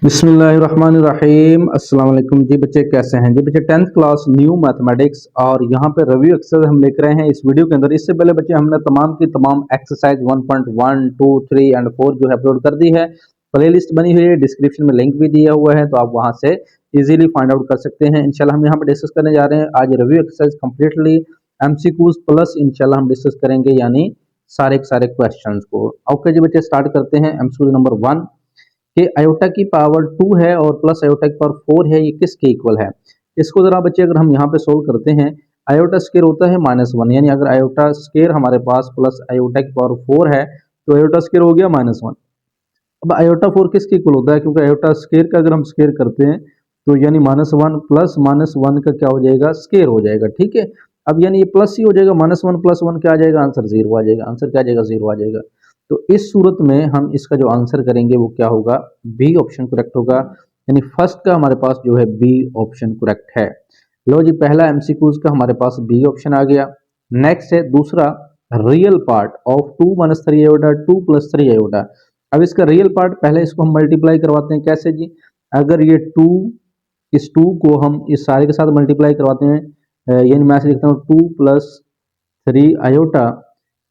बिस्मिल्लाहिर्रहमानिर्रहीम। अस्सलाम वालेकुम जी बच्चे, कैसे हैं जी बच्चे। 10th क्लास न्यू मैथमेटिक्स और यहाँ पे रिव्यू एक्सरसाइज हम लेकर आए हैं इस वीडियो के अंदर। इससे पहले बच्चे हमने तमाम की तमाम एक्सरसाइज 1.1, 2, 3 एंड 4 जो है अपलोड कर दी है। प्लेलिस्ट बनी हुई है, डिस्क्रिप्शन में लिंक भी दिया हुआ है, तो आप वहाँ से इजीली फाइंड आउट कर सकते हैं। इंशाल्लाह हम यहाँ पे डिस्कस करने जा रहे हैं आज review exercise completely MCQs plus इंशाल्लाह हम डिस्कस करेंगे, यानी सारे के सारे क्वेश्चन को। ओके जी बच्चे, स्टार्ट करते हैं। एमसीक्यू नंबर 1 कि आयोटा की पावर 2 है और प्लस आयोटा की पावर 4 है, ये किसके इक्वल है। इसको जरा बच्चे अगर हम यहाँ पे सोल्व करते हैं, आयोटा स्केयर होता है -1, यानी अगर आयोटा स्केयर हमारे पास प्लस आयोटा की पावर 4 है तो आयोटा स्केयर हो गया -1। अब आयोटा 4 किसके इक्वल होता है, क्योंकि आयोटा स्केयर का अगर हम स्केयर करते हैं तो यानी -1 प्लस -1 का क्या हो जाएगा, स्केयर हो जाएगा। ठीक है, अब यानी ये प्लस ही हो जाएगा, -1 प्लस 1 क्या आ जाएगा, आंसर 0 आ जाएगा। आंसर क्या आ जाएगा, 0 आ जाएगा। तो इस सूरत में हम इसका जो आंसर करेंगे वो क्या होगा, बी ऑप्शन करेक्ट होगा। यानी फर्स्ट का हमारे पास जो है बी ऑप्शन करेक्ट है। लो जी, पहला एमसीक्यूज का हमारे पास बी ऑप्शन आ गया। नेक्स्ट है दूसरा, real part of 2 - 3 iota 2 + 3 iota. अब इसका रियल पार्ट पहले इसको हम मल्टीप्लाई करवाते हैं। कैसे जी, अगर ये 2, इस 2 को हम इस सारे के साथ मल्टीप्लाई करवाते हैं, यानी मैं ऐसे लिखता हूँ 2 + 3 आयोटा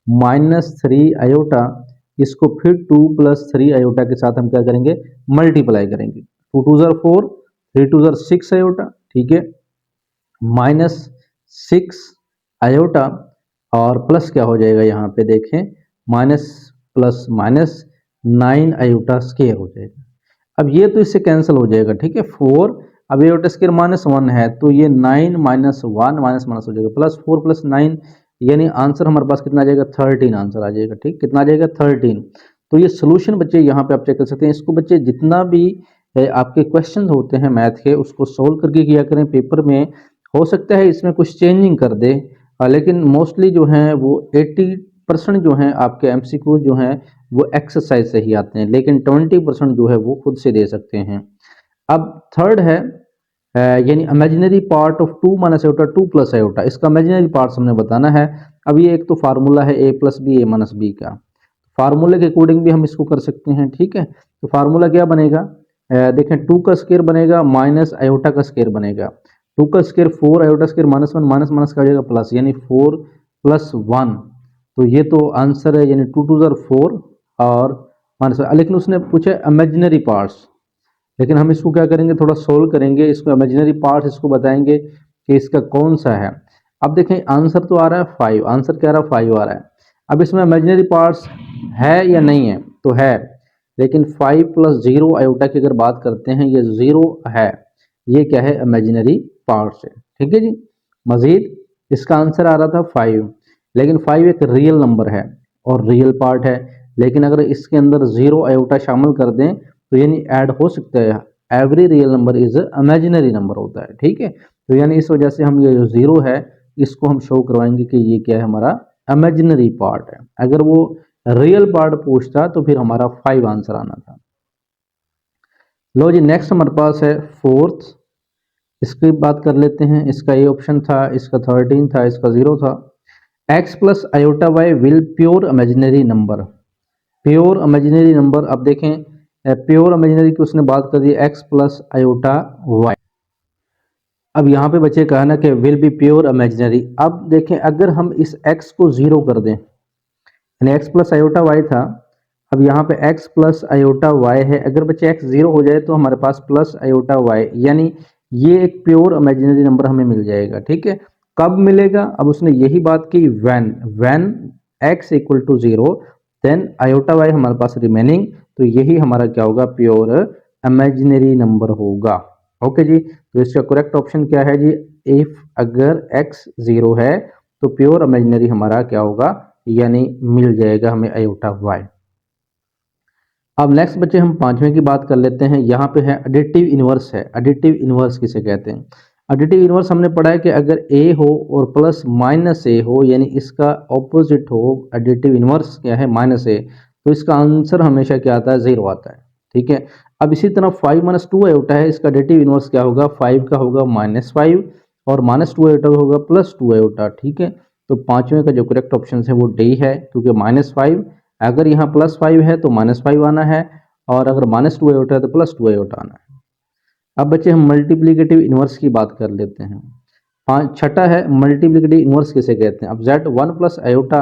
-3 आयोटा, इसको फिर 2 + 3 आयोटा के साथ हम क्या करेंगे, मल्टीप्लाई करेंगे। 2 2 ज़र 4, 3 2 ज़र 6 आयोटा, ठीक है, -6 आयोटा और प्लस क्या हो जाएगा यहाँ पे देखें, minus plus minus 9 iota square हो जाएगा। अब ये तो इससे कैंसिल हो जाएगा, ठीक है। 4, अब आयोटा स्केयर -1 है तो ये 9 - 1 माइनस माइनस हो जाएगा, +4 + 9 यानी आंसर हमारे पास कितना आ जाएगा, 13 आंसर आ जाएगा। ठीक, कितना आ जाएगा, 13। तो ये सोल्यूशन बच्चे यहाँ पे आप चेक कर सकते हैं। इसको बच्चे जितना भी आपके क्वेश्चन होते हैं मैथ के, उसको सोल्व करके किया करें पेपर में। हो सकता है इसमें कुछ चेंजिंग कर दे, लेकिन मोस्टली जो है वो 80% जो है आपके एमसीक्यू जो हैं वो एक्सरसाइज से ही आते हैं, लेकिन 20% जो है वो खुद से दे सकते हैं। अब थर्ड है, यानी imaginary part of 2 - iota 2 + iota, इसका इमेजिनरी पार्ट हमने बताना है। अब ये एक तो फार्मूला है a + b a - b का, फार्मूले के अकॉर्डिंग भी हम इसको कर सकते हैं। ठीक है, तो फार्मूला क्या बनेगा, देखें 2 का स्केयर बनेगा माइनस आयोटा का स्केयर बनेगा। 2 का square 4, iota square -1, minus minus का हो जाएगा प्लस, यानी 4 + 1। तो ये तो आंसर है, यानी 2 2 ज़र 4 और माइनस। लेकिन उसने पूछा इमेजिनरी पार्ट्स, लेकिन हम इसको क्या करेंगे, थोड़ा सोल्व करेंगे, इसको इमेजिनरी पार्ट्स इसको बताएंगे कि इसका कौन सा है। अब देखें आंसर तो आ रहा है 5, आंसर क्या आ रहा है, 5 आ रहा है। अब इसमें इमेजिनरी पार्ट्स है या नहीं है, तो है, लेकिन 5 + 0 आयोटा की अगर बात करते हैं, ये 0 है, ये क्या है, इमेजिनरी पार्ट्स है। ठीक है जी, मजीद इसका आंसर आ रहा था 5, लेकिन 5 एक रियल नंबर है और रियल पार्ट है, लेकिन अगर इसके अंदर 0 आयोटा शामिल कर दें तो यानी ऐड हो सकता है। Every real number is imaginary number होता है। ठीक है, तो यानी इस वजह से हम ये जो 0 है इसको हम शो करवाएंगे कि ये क्या है, हमारा इमेजिनरी पार्ट है। अगर वो रियल पार्ट पूछता तो फिर हमारा 5 आंसर आना था। लो जी, नेक्स्ट हमारे पास है फोर्थ, इसकी बात कर लेते हैं। इसका ये ऑप्शन था, इसका 13 था, इसका 0 था। x + iota y will pure imaginary number, pure imaginary number. अब देखें प्योर इमेजिनरी की उसने बात कर दी, x + आयोटा y। अब यहाँ पे बच्चे कहा ना कि विल बी प्योर इमेजिनरी। अब देखें अगर हम इस x को 0 कर दें, यानी x + आयोटा y था, अब यहाँ पे x + आयोटा y है, अगर बच्चे x 0 हो जाए तो हमारे पास प्लस आयोटा y, यानी ये एक प्योर इमेजिनरी नंबर हमें मिल जाएगा। ठीक है, कब मिलेगा, अब उसने यही बात की, when x = 0 then iota y हमारे पास रिमेनिंग, तो यही हमारा क्या होगा, प्योर इमेजिनरी नंबर होगा। ओके जी, तो इसका करेक्ट ऑप्शन क्या है जी, इफ अगर x 0 है तो प्योर इमेजिनरी हमारा क्या होगा, यानी मिल जाएगा हमें आयोटा y। अब नेक्स्ट बच्चे हम पांचवें की बात कर लेते हैं। यहाँ पे है एडिटिव इनवर्स है। एडिटिव इनवर्स किसे कहते हैं, एडिटिव इनवर्स हमने पढ़ा है कि अगर a हो और प्लस माइनस a हो, यानी इसका ऑपोजिट हो, एडिटिव इनवर्स क्या है, -a, तो इसका आंसर हमेशा क्या आता है, 0 आता है। ठीक है, अब इसी तरह 5 - 2 आयोटा है, इसका एडिटिव इनवर्स क्या होगा, 5 का होगा -5 और -2 आयोटा का होगा +2 आयोटा। ठीक है, तो पांचवें का जो करेक्ट ऑप्शन है वो डी है, क्योंकि -5, अगर यहाँ +5 है तो -5 आना है, और अगर -2 आयोटा है तो +2 आयोटा आना है। अब बच्चे हम मल्टीप्लिकेटिव इनवर्स की बात कर लेते हैं। छठा है मल्टीप्लिकेटिव इनवर्स किसे कहते हैं। अब z1 प्लस आयोटा,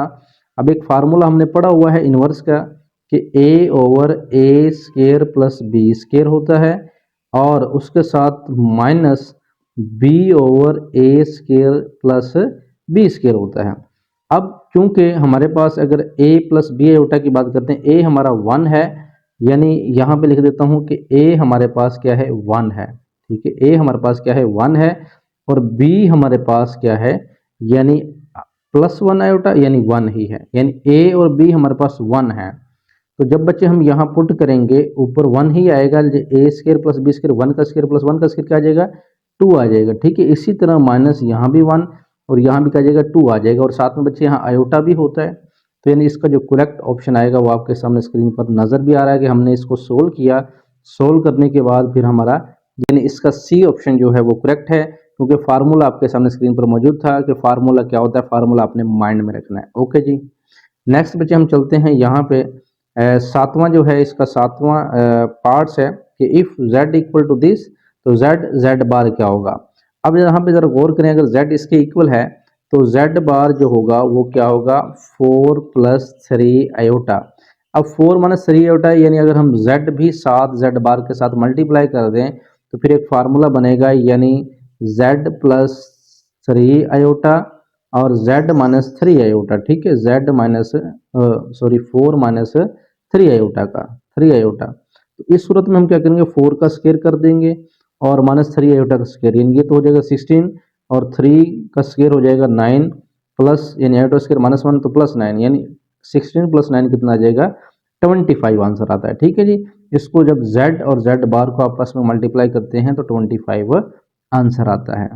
अब एक फार्मूला हमने पढ़ा हुआ है इनवर्स का कि a/a² प्लस b² होता है और उसके साथ माइनस b/a² प्लस b² होता है। अब चूंकि हमारे पास अगर a प्लस b आयोटा की बात करते हैं, a हमारा 1 है, यानी यहाँ पे लिख देता हूँ कि a हमारे पास क्या है 1 है, ठीक है। a हमारे पास क्या है 1 है और b हमारे पास क्या है यानी +1 आयोटा यानी 1 ही है, यानी a और b हमारे पास 1 है। तो जब बच्चे हम यहाँ पुट करेंगे ऊपर 1 ही आएगा, a² प्लस b², 1 का स्क्वायर प्लस 1 का स्क्वायर क्या आ जाएगा 2 आ जाएगा, ठीक है। इसी तरह माइनस यहाँ भी 1 और यहाँ भी क्या आ जाएगा 2 आ जाएगा और साथ में बच्चे यहाँ आयोटा भी होता है। तो यानी इसका जो करेक्ट ऑप्शन आएगा वो आपके सामने स्क्रीन पर नज़र भी आ रहा है कि हमने इसको सोल्व किया। सोल्व करने के बाद फिर हमारा यानी इसका सी ऑप्शन जो है वो करेक्ट है, क्योंकि फार्मूला आपके सामने स्क्रीन पर मौजूद था कि फार्मूला क्या होता है, फार्मूला आपने माइंड में रखना है। ओके जी, नेक्स्ट बच्चे हम चलते हैं यहाँ पे सातवां जो है इसका सातवां पार्ट्स है कि if z equal to this तो z बार क्या होगा। अब यहाँ पे जरा गौर करें, अगर z इसके इक्वल है तो z बार जो होगा वो क्या होगा 4 + 3 आयोटा। अब 4 - 3 आयोटा यानी अगर हम z भी साथ z बार के साथ मल्टीप्लाई कर दें तो फिर एक फार्मूला बनेगा यानी z + 3 आयोटा और z - 3 आयोटा, ठीक है। z माइनस 4 - 3 आयोटा का 3 आयोटा। तो इस सूरत में हम क्या करेंगे 4 का स्क्वायर कर देंगे और -3 आयोटा का स्क्वायर, यानी ये तो हो जाएगा 16 और 3 का स्क्वायर हो जाएगा 9 प्लस यानी आयोटा स्क्वायर -1 तो +9 यानी 16 + 9 कितना आ जाएगा 25 आंसर आता है, ठीक है जी। इसको जब z और z बार को आपस में मल्टीप्लाई करते हैं तो 25 आंसर आता है।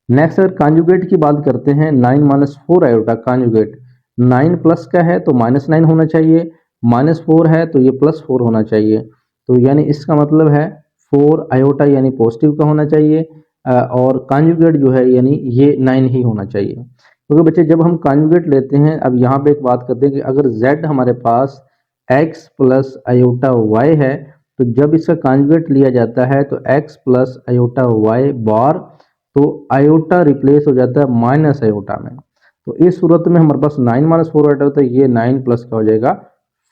नेक्स्ट अगर कॉन्जुगेट की बात करते हैं 9 - 4 आयोटा कॉन्जुगेट, 9 प्लस का है तो -9 होना चाहिए, -4 है तो ये +4 होना चाहिए। तो यानी इसका मतलब है 4 आयोटा यानी पॉजिटिव का होना चाहिए और कॉन्जुगेट जो है यानी ये 9 ही होना चाहिए। क्योंकि बच्चे जब हम कॉन्जुगेट लेते हैं, अब यहाँ पे एक बात करते हैं कि अगर z हमारे पास x प्लस आयोटा y है तो जब इसका कॉन्जुगेट लिया जाता है तो x प्लस आयोटा y बार, तो आयोटा रिप्लेस हो जाता है माइनस आयोटा में। तो इस सूरत में हमारे पास 9 - 4 आयोटा होता है, ये 9 प्लस का हो जाएगा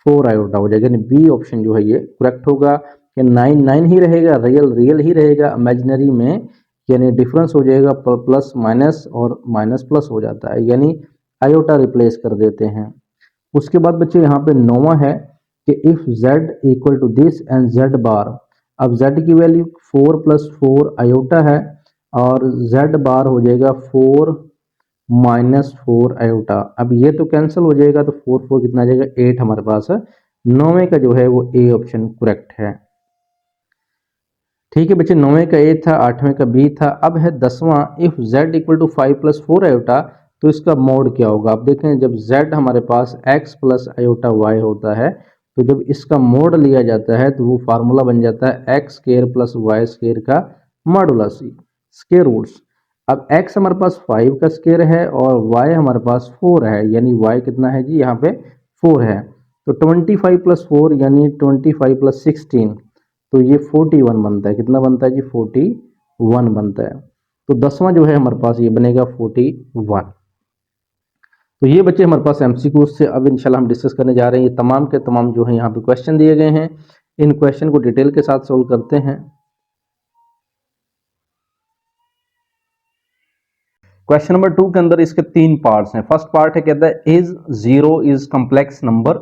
4 आयोटा हो जाएगा, यानी बी ऑप्शन जो है ये करेक्ट होगा कि 9 9 ही रहेगा, रियल रियल ही रहेगा, इमेजिनरी में यानी डिफरेंस हो जाएगा प्लस माइनस और माइनस प्लस हो जाता है, यानी आयोटा रिप्लेस कर देते हैं। उसके बाद बच्चे यहाँ पे 9वां है कि if z equal to this and z bar. अब z की वैल्यू 4 + 4 आयोटा है और z बार हो जाएगा 4 - 4 आयोटा। अब ये तो कैंसिल हो जाएगा तो 4 4 कितना आ जाएगा 8 हमारे पास है। 9वें का जो है वो ए ऑप्शन करेक्ट है, ठीक है बच्चे। 9वें का ए था, 8वें का बी था। अब है 10वां, if z equal to 5 + 4 iota तो इसका मोड क्या होगा। आप देखें जब z हमारे पास x प्लस आयोटा y होता है तो जब इसका मोड लिया जाता है तो वो फार्मूला बन जाता है x² + y² का मॉडुलस स्क्वायर रूट्स। अब x हमारे पास 5 का स्क्वायर है और y हमारे पास 4 है, यानी y कितना है जी यहाँ पे 4 है। तो 25 + 4 यानी 25 + 16 तो ये 41 बनता है। कितना बनता है जी 41 बनता है। तो 10वां जो है हमारे पास ये बनेगा 41। तो ये बच्चे हमारे पास एमसीक्यू से अब इंशाल्लाह हम डिस्कस करने जा रहे हैं। ये तमाम के तमाम जो है यहाँ पे क्वेश्चन दिए गए हैं, इन क्वेश्चन को डिटेल के साथ सोल्व करते हैं। क्वेश्चन नंबर 2 के अंदर इसके 3 पार्ट्स हैं। फर्स्ट पार्ट है कहता है इज 0 इज कम्प्लेक्स नंबर।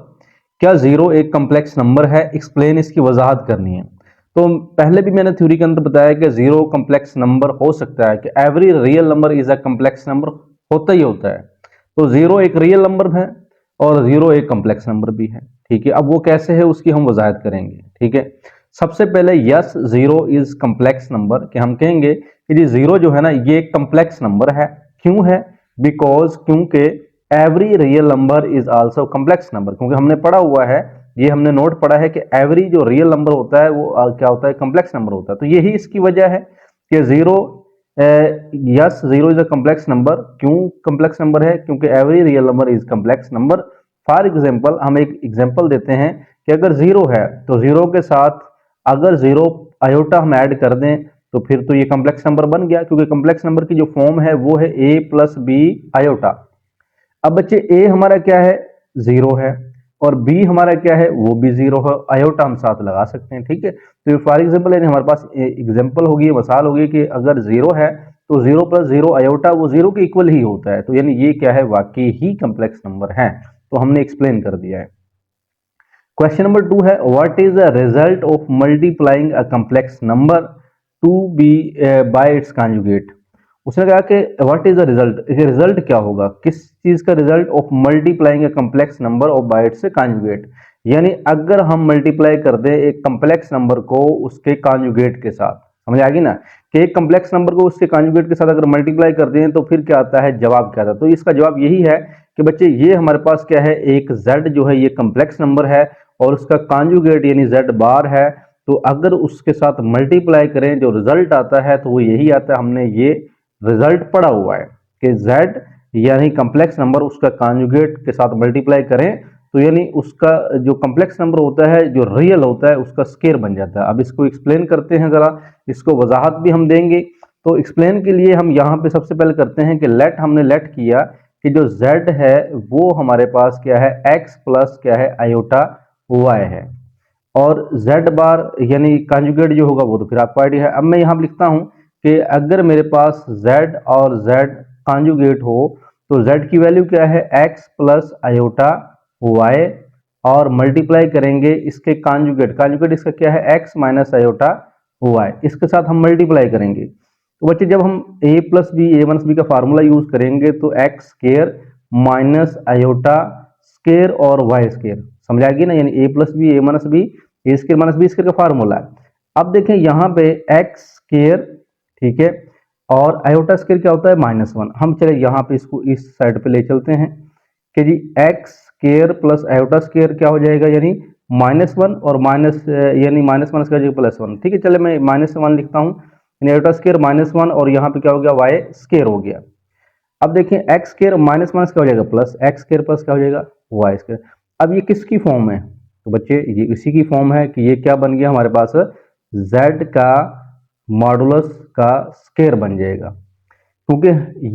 क्या 0 एक कम्प्लेक्स नंबर है, एक्सप्लेन, इसकी वजाहत करनी है। तो पहले भी मैंने थ्योरी के अंदर बताया कि 0 कम्प्लेक्स नंबर हो सकता है, कि every real number is a complex number, होता ही होता है। तो 0 एक रियल नंबर है और 0 एक कम्प्लेक्स नंबर भी है, ठीक है। अब वो कैसे है उसकी हम वजाहत करेंगे, ठीक है। सबसे पहले यस 0 इज कम्प्लेक्स नंबर, कि हम कहेंगे कि जी 0 जो है ना ये एक कम्प्लेक्स नंबर है। क्यों है, बिकॉज क्योंकि every real number is also complex number. क्योंकि हमने पढ़ा हुआ है, ये हमने नोट पढ़ा है कि एवरी जो रियल नंबर होता है वो क्या होता है, कम्प्लेक्स नंबर होता है। तो यही इसकी वजह है कि 0 yes 0 is a complex number. क्यों कम्प्लेक्स नंबर है, क्योंकि every real number is complex number. For example हम एक एग्जाम्पल देते हैं कि अगर जीरो है तो जीरो के साथ अगर जीरो आयोटा हम ऐड कर दें तो फिर तो ये कॉम्प्लेक्स नंबर बन गया, क्योंकि कॉम्प्लेक्स नंबर की जो फॉर्म है वो है a प्लस बी आयोटा। अब बच्चे a हमारा क्या है, जीरो है, और b हमारा क्या है, वो भी जीरो है, आयोटा हम साथ लगा सकते हैं। ठीक है, तो फॉर एग्जाम्पल यानी हमारे पास एग्जाम्पल होगी, मिसाल होगी कि अगर जीरो है तो जीरो प्लस जीरो आयोटा वो जीरो के इक्वल ही होता है, तो यानी ये क्या है, वाकई ही कॉम्प्लेक्स नंबर है। तो हमने एक्सप्लेन कर दिया है। क्वेश्चन नंबर 2 है, what is the result of multiplying a complex number to be by its conjugate. उसने कहा कि what is the result, result क्या होगा, किस चीज का result of multiplying a complex number of by its conjugate. यानी अगर हम मल्टीप्लाई कर दें एक कॉम्प्लेक्स नंबर को उसके कॉन्जुगेट के साथ, समझ आ गई ना, कि एक कॉम्प्लेक्स नंबर को उसके कॉन्जुगेट के साथ अगर मल्टीप्लाई कर दें तो फिर क्या आता है, जवाब क्या आता है। तो इसका जवाब यही है कि बच्चे ये हमारे पास क्या है, एक z जो है ये कॉम्प्लेक्स नंबर है और उसका कॉन्जुगेट यानी z बार है, तो अगर उसके साथ मल्टीप्लाई करें जो रिजल्ट आता है तो वो यही आता है। हमने ये रिजल्ट पढ़ा हुआ है कि z यानी कॉम्प्लेक्स नंबर उसका कॉन्जुगेट के साथ मल्टीप्लाई करें तो यानी उसका जो कॉम्प्लेक्स नंबर होता है जो रियल होता है उसका स्केयर बन जाता है। अब इसको एक्सप्लेन करते हैं, जरा इसको वजाहत भी हम देंगे। तो एक्सप्लेन के लिए हम यहाँ पे सबसे पहले करते हैं कि लेट, हमने लेट किया कि जो z है वो हमारे पास क्या है, x प्लस क्या है, आयोटा y है, और z बार यानी कॉन्जुगेट जो होगा वो तो फिर आपको आइडिया है। अब मैं यहाँ लिखता हूँ कि अगर मेरे पास z और z कॉन्जुगेट हो तो z की वैल्यू क्या है, x प्लस आयोटा y, और मल्टीप्लाई करेंगे इसके कॉन्जुगेट, कॉन्जुगेट इसका क्या है, x माइनस आयोटा y, इसके साथ हम मल्टीप्लाई करेंगे। तो बच्चे जब हम a plus B A minus B का फार्मूला यूज करेंगे तो x square minus iota square और y स्केयर, समझ आएगी ना, यानी a plus B A minus B, A square minus B square का फार्मूला है। अब देखें यहाँ पे x स्केयर, ठीक है, और आयोटा स्केयर क्या होता है, -1। हम चले यहाँ पे इसको इस साइड पे ले चलते हैं कि जी x square plus iota square क्या हो जाएगा, यानी -1 और माइनस यानी -1 का जगह +1। ठीक है, चले मैं -1 लिखता हूँ, यानी आयोटा स्केयर -1 और यहाँ पे क्या हो गया, y स्केयर हो गया। अब देखें x स्केयर माइनस क्या हो जाएगा, प्लस x स्केयर प्लस क्या हो जाएगा, y स्केयर। अब ये किसकी फॉर्म है, तो बच्चे ये इसी की फॉर्म है कि ये क्या बन गया हमारे पास, z का मॉडुलस का स्केयर बन जाएगा, क्योंकि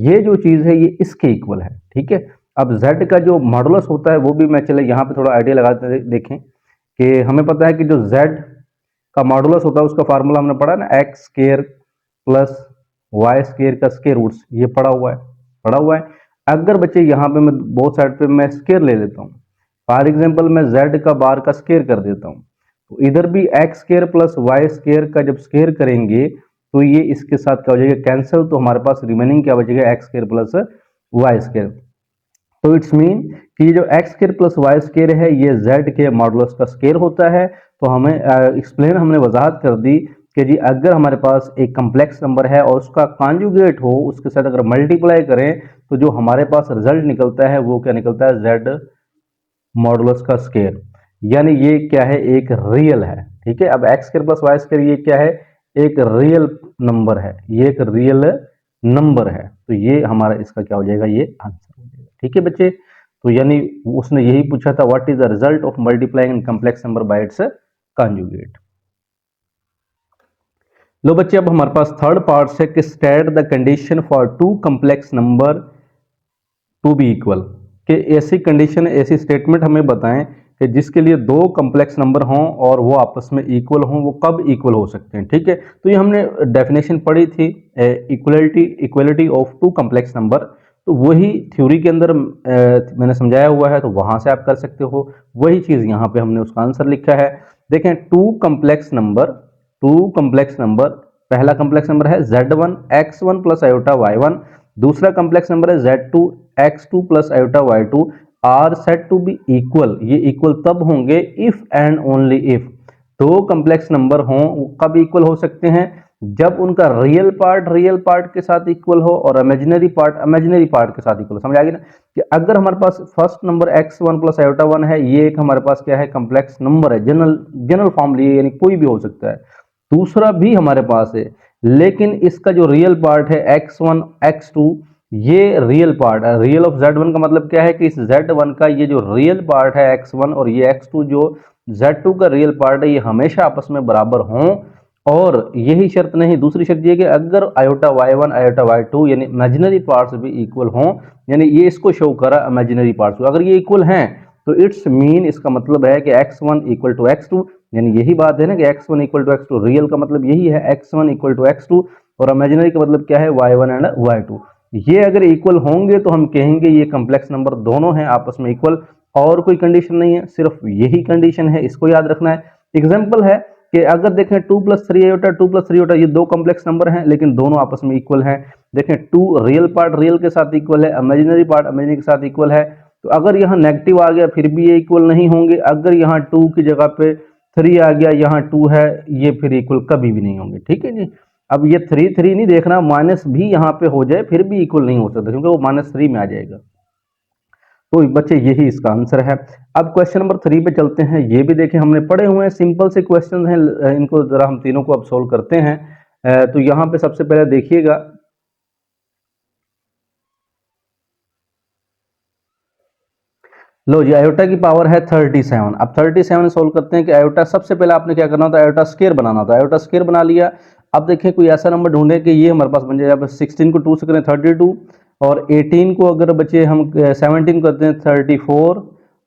ये जो चीज है ये इसके इक्वल है। ठीक है, अब z का जो मॉडुलस होता है वो भी मैं चले यहाँ पे थोड़ा आइडिया लगाते देखें कि हमें पता है कि जो z का मॉडुलस होता है उसका फार्मूला हमने पढ़ा ना, x square plus y square का स्केयर रूट्स, ये पढ़ा हुआ है। अगर बच्चे यहाँ पे मैं बोथ साइड पे मैं स्केयर ले लेता हूँ, फॉर एग्जांपल मैं z का बार का स्केयर कर देता हूँ, तो इधर भी x square plus y square का जब स्केयर करेंगे तो ये इसके साथ क्या हो जाएगा, कैंसिल, तो हमारे पास रिमेनिंग क्या बचेगा, x square plus y square. तो इट्स मीन कि ये जो x square plus y square है ये z के मॉडुलस का स्केयर होता है। तो हमें एक्सप्लेन हमने वजाहत कर दी कि जी अगर हमारे पास एक कम्प्लेक्स नंबर है और उसका कॉन्जुगेट हो, उसके साथ अगर मल्टीप्लाई करें तो जो हमारे पास रिजल्ट निकलता है वो क्या निकलता है, z मॉडुलस का स्केयर, यानी ये क्या है, एक रियल है। ठीक है, अब x square plus y square ये क्या है, एक रियल नंबर है, ये एक रियल नंबर है, तो ये हमारा इसका क्या हो जाएगा, ये आंसर हो जाएगा। ठीक है बच्चे, तो यानी उसने यही पूछा था, what is the result of multiplying in complex number by its conjugate. लो बच्चे, अब हमारे पास थर्ड पार्ट है कि state the condition for two complex number to be equal, कि ऐसी कंडीशन, ऐसी स्टेटमेंट हमें बताएं कि जिसके लिए दो कॉम्प्लेक्स नंबर हों और वो आपस में इक्वल हों, वो कब इक्वल हो सकते हैं। ठीक है, तो ये हमने डेफिनेशन पढ़ी थी, equality of two complex number, तो वही थ्योरी के अंदर मैंने समझाया हुआ है, तो वहां से आप कर सकते हो। वही चीज यहाँ पे हमने उसका आंसर लिखा है। देखें, टू कॉम्प्लेक्स नंबर, पहला कॉम्प्लेक्स नंबर है z1 x1 plus iota y1, दूसरा कॉम्प्लेक्स नंबर है z2 x2 plus iota y2 are set to be equal. ये इक्वल तब होंगे इफ एंड ओनली इफ, दो कॉम्प्लेक्स नंबर हों कब इक्वल हो सकते हैं, जब उनका रियल पार्ट के साथ इक्वल हो और इमेजिनरी पार्ट के साथ इक्वल हो। समझ आ गई ना, कि अगर हमारे पास first number x1 plus iota 1 है, ये एक हमारे पास क्या है, कॉम्प्लेक्स नंबर है, जनरल फॉर्म लिए, यानी कोई भी हो सकता है। दूसरा भी हमारे पास है, लेकिन इसका जो रियल पार्ट है x1 x2 ये रियल पार्ट है। रियल ऑफ z1 का मतलब क्या है कि इस z1 का ये जो रियल पार्ट है x1 और ये x2 जो z2 का रियल पार्ट है ये हमेशा आपस में बराबर हों। और यही शर्त नहीं, दूसरी शर्त ये कि अगर आयोटा y1 आयोटा y2 यानी इमेजिनरी पार्ट्स भी इक्वल हों, यानी ये इसको शो करा इमेजिनरी पार्ट्स, अगर ये इक्वल हैं तो इट्स मीन, इसका मतलब है कि x1 इक्वल टू x2, यानी यही बात है ना कि x1 equal to x2, real का मतलब यही है x1 इक्वल टू x2 और इमेजिनरी का मतलब क्या है y1 एंड y2। ये अगर इक्वल होंगे तो हम कहेंगे ये कॉम्प्लेक्स नंबर दोनों हैं आपस में इक्वल, और कोई कंडीशन नहीं है, सिर्फ यही कंडीशन है, इसको याद रखना है। एग्जांपल है कि अगर देखें 2 + 3 आयोटा 2 + 3 आयोटा ये दो कॉम्प्लेक्स नंबर हैं लेकिन दोनों आपस में इक्वल हैं। देखें 2 रियल पार्ट रियल के साथ इक्वल है, इमेजिनरी पार्ट इमेजिनरी के साथ इक्वल है, तो अगर यहाँ नेगेटिव आ गया फिर भी ये इक्वल नहीं होंगे। अगर यहाँ 2 की जगह पे 3 आ गया, यहाँ 2 है, ये फिर इक्वल कभी भी नहीं होंगे। ठीक है जी। अब ये 3 3 नहीं देखना, माइनस भी यहाँ पे हो जाए फिर भी इक्वल नहीं हो सकता क्योंकि वो -3 में आ जाएगा। तो बच्चे यही इसका आंसर है। अब क्वेश्चन नंबर 3 पे चलते हैं। ये भी देखें हमने पढ़े हुए हैं, सिंपल से क्वेश्चन हैं, इनको जरा हम तीनों को अब सोल्व करते हैं। तो यहाँ पे सबसे पहले देखिएगा, लो जी आयोटा की पावर है 37। अब 37 सोल्व करते हैं कि आयोटा, सबसे पहले आपने क्या करना था, आयोटा स्क्वायर बनाना था। आयोटा स्क्वायर बना लिया। अब देखें कोई ऐसा नंबर ढूंढे कि ये हमारे पास बन जाए। अब 16 को 2 से करें 32, और 18 को अगर बच्चे हम 17 करते हैं 34,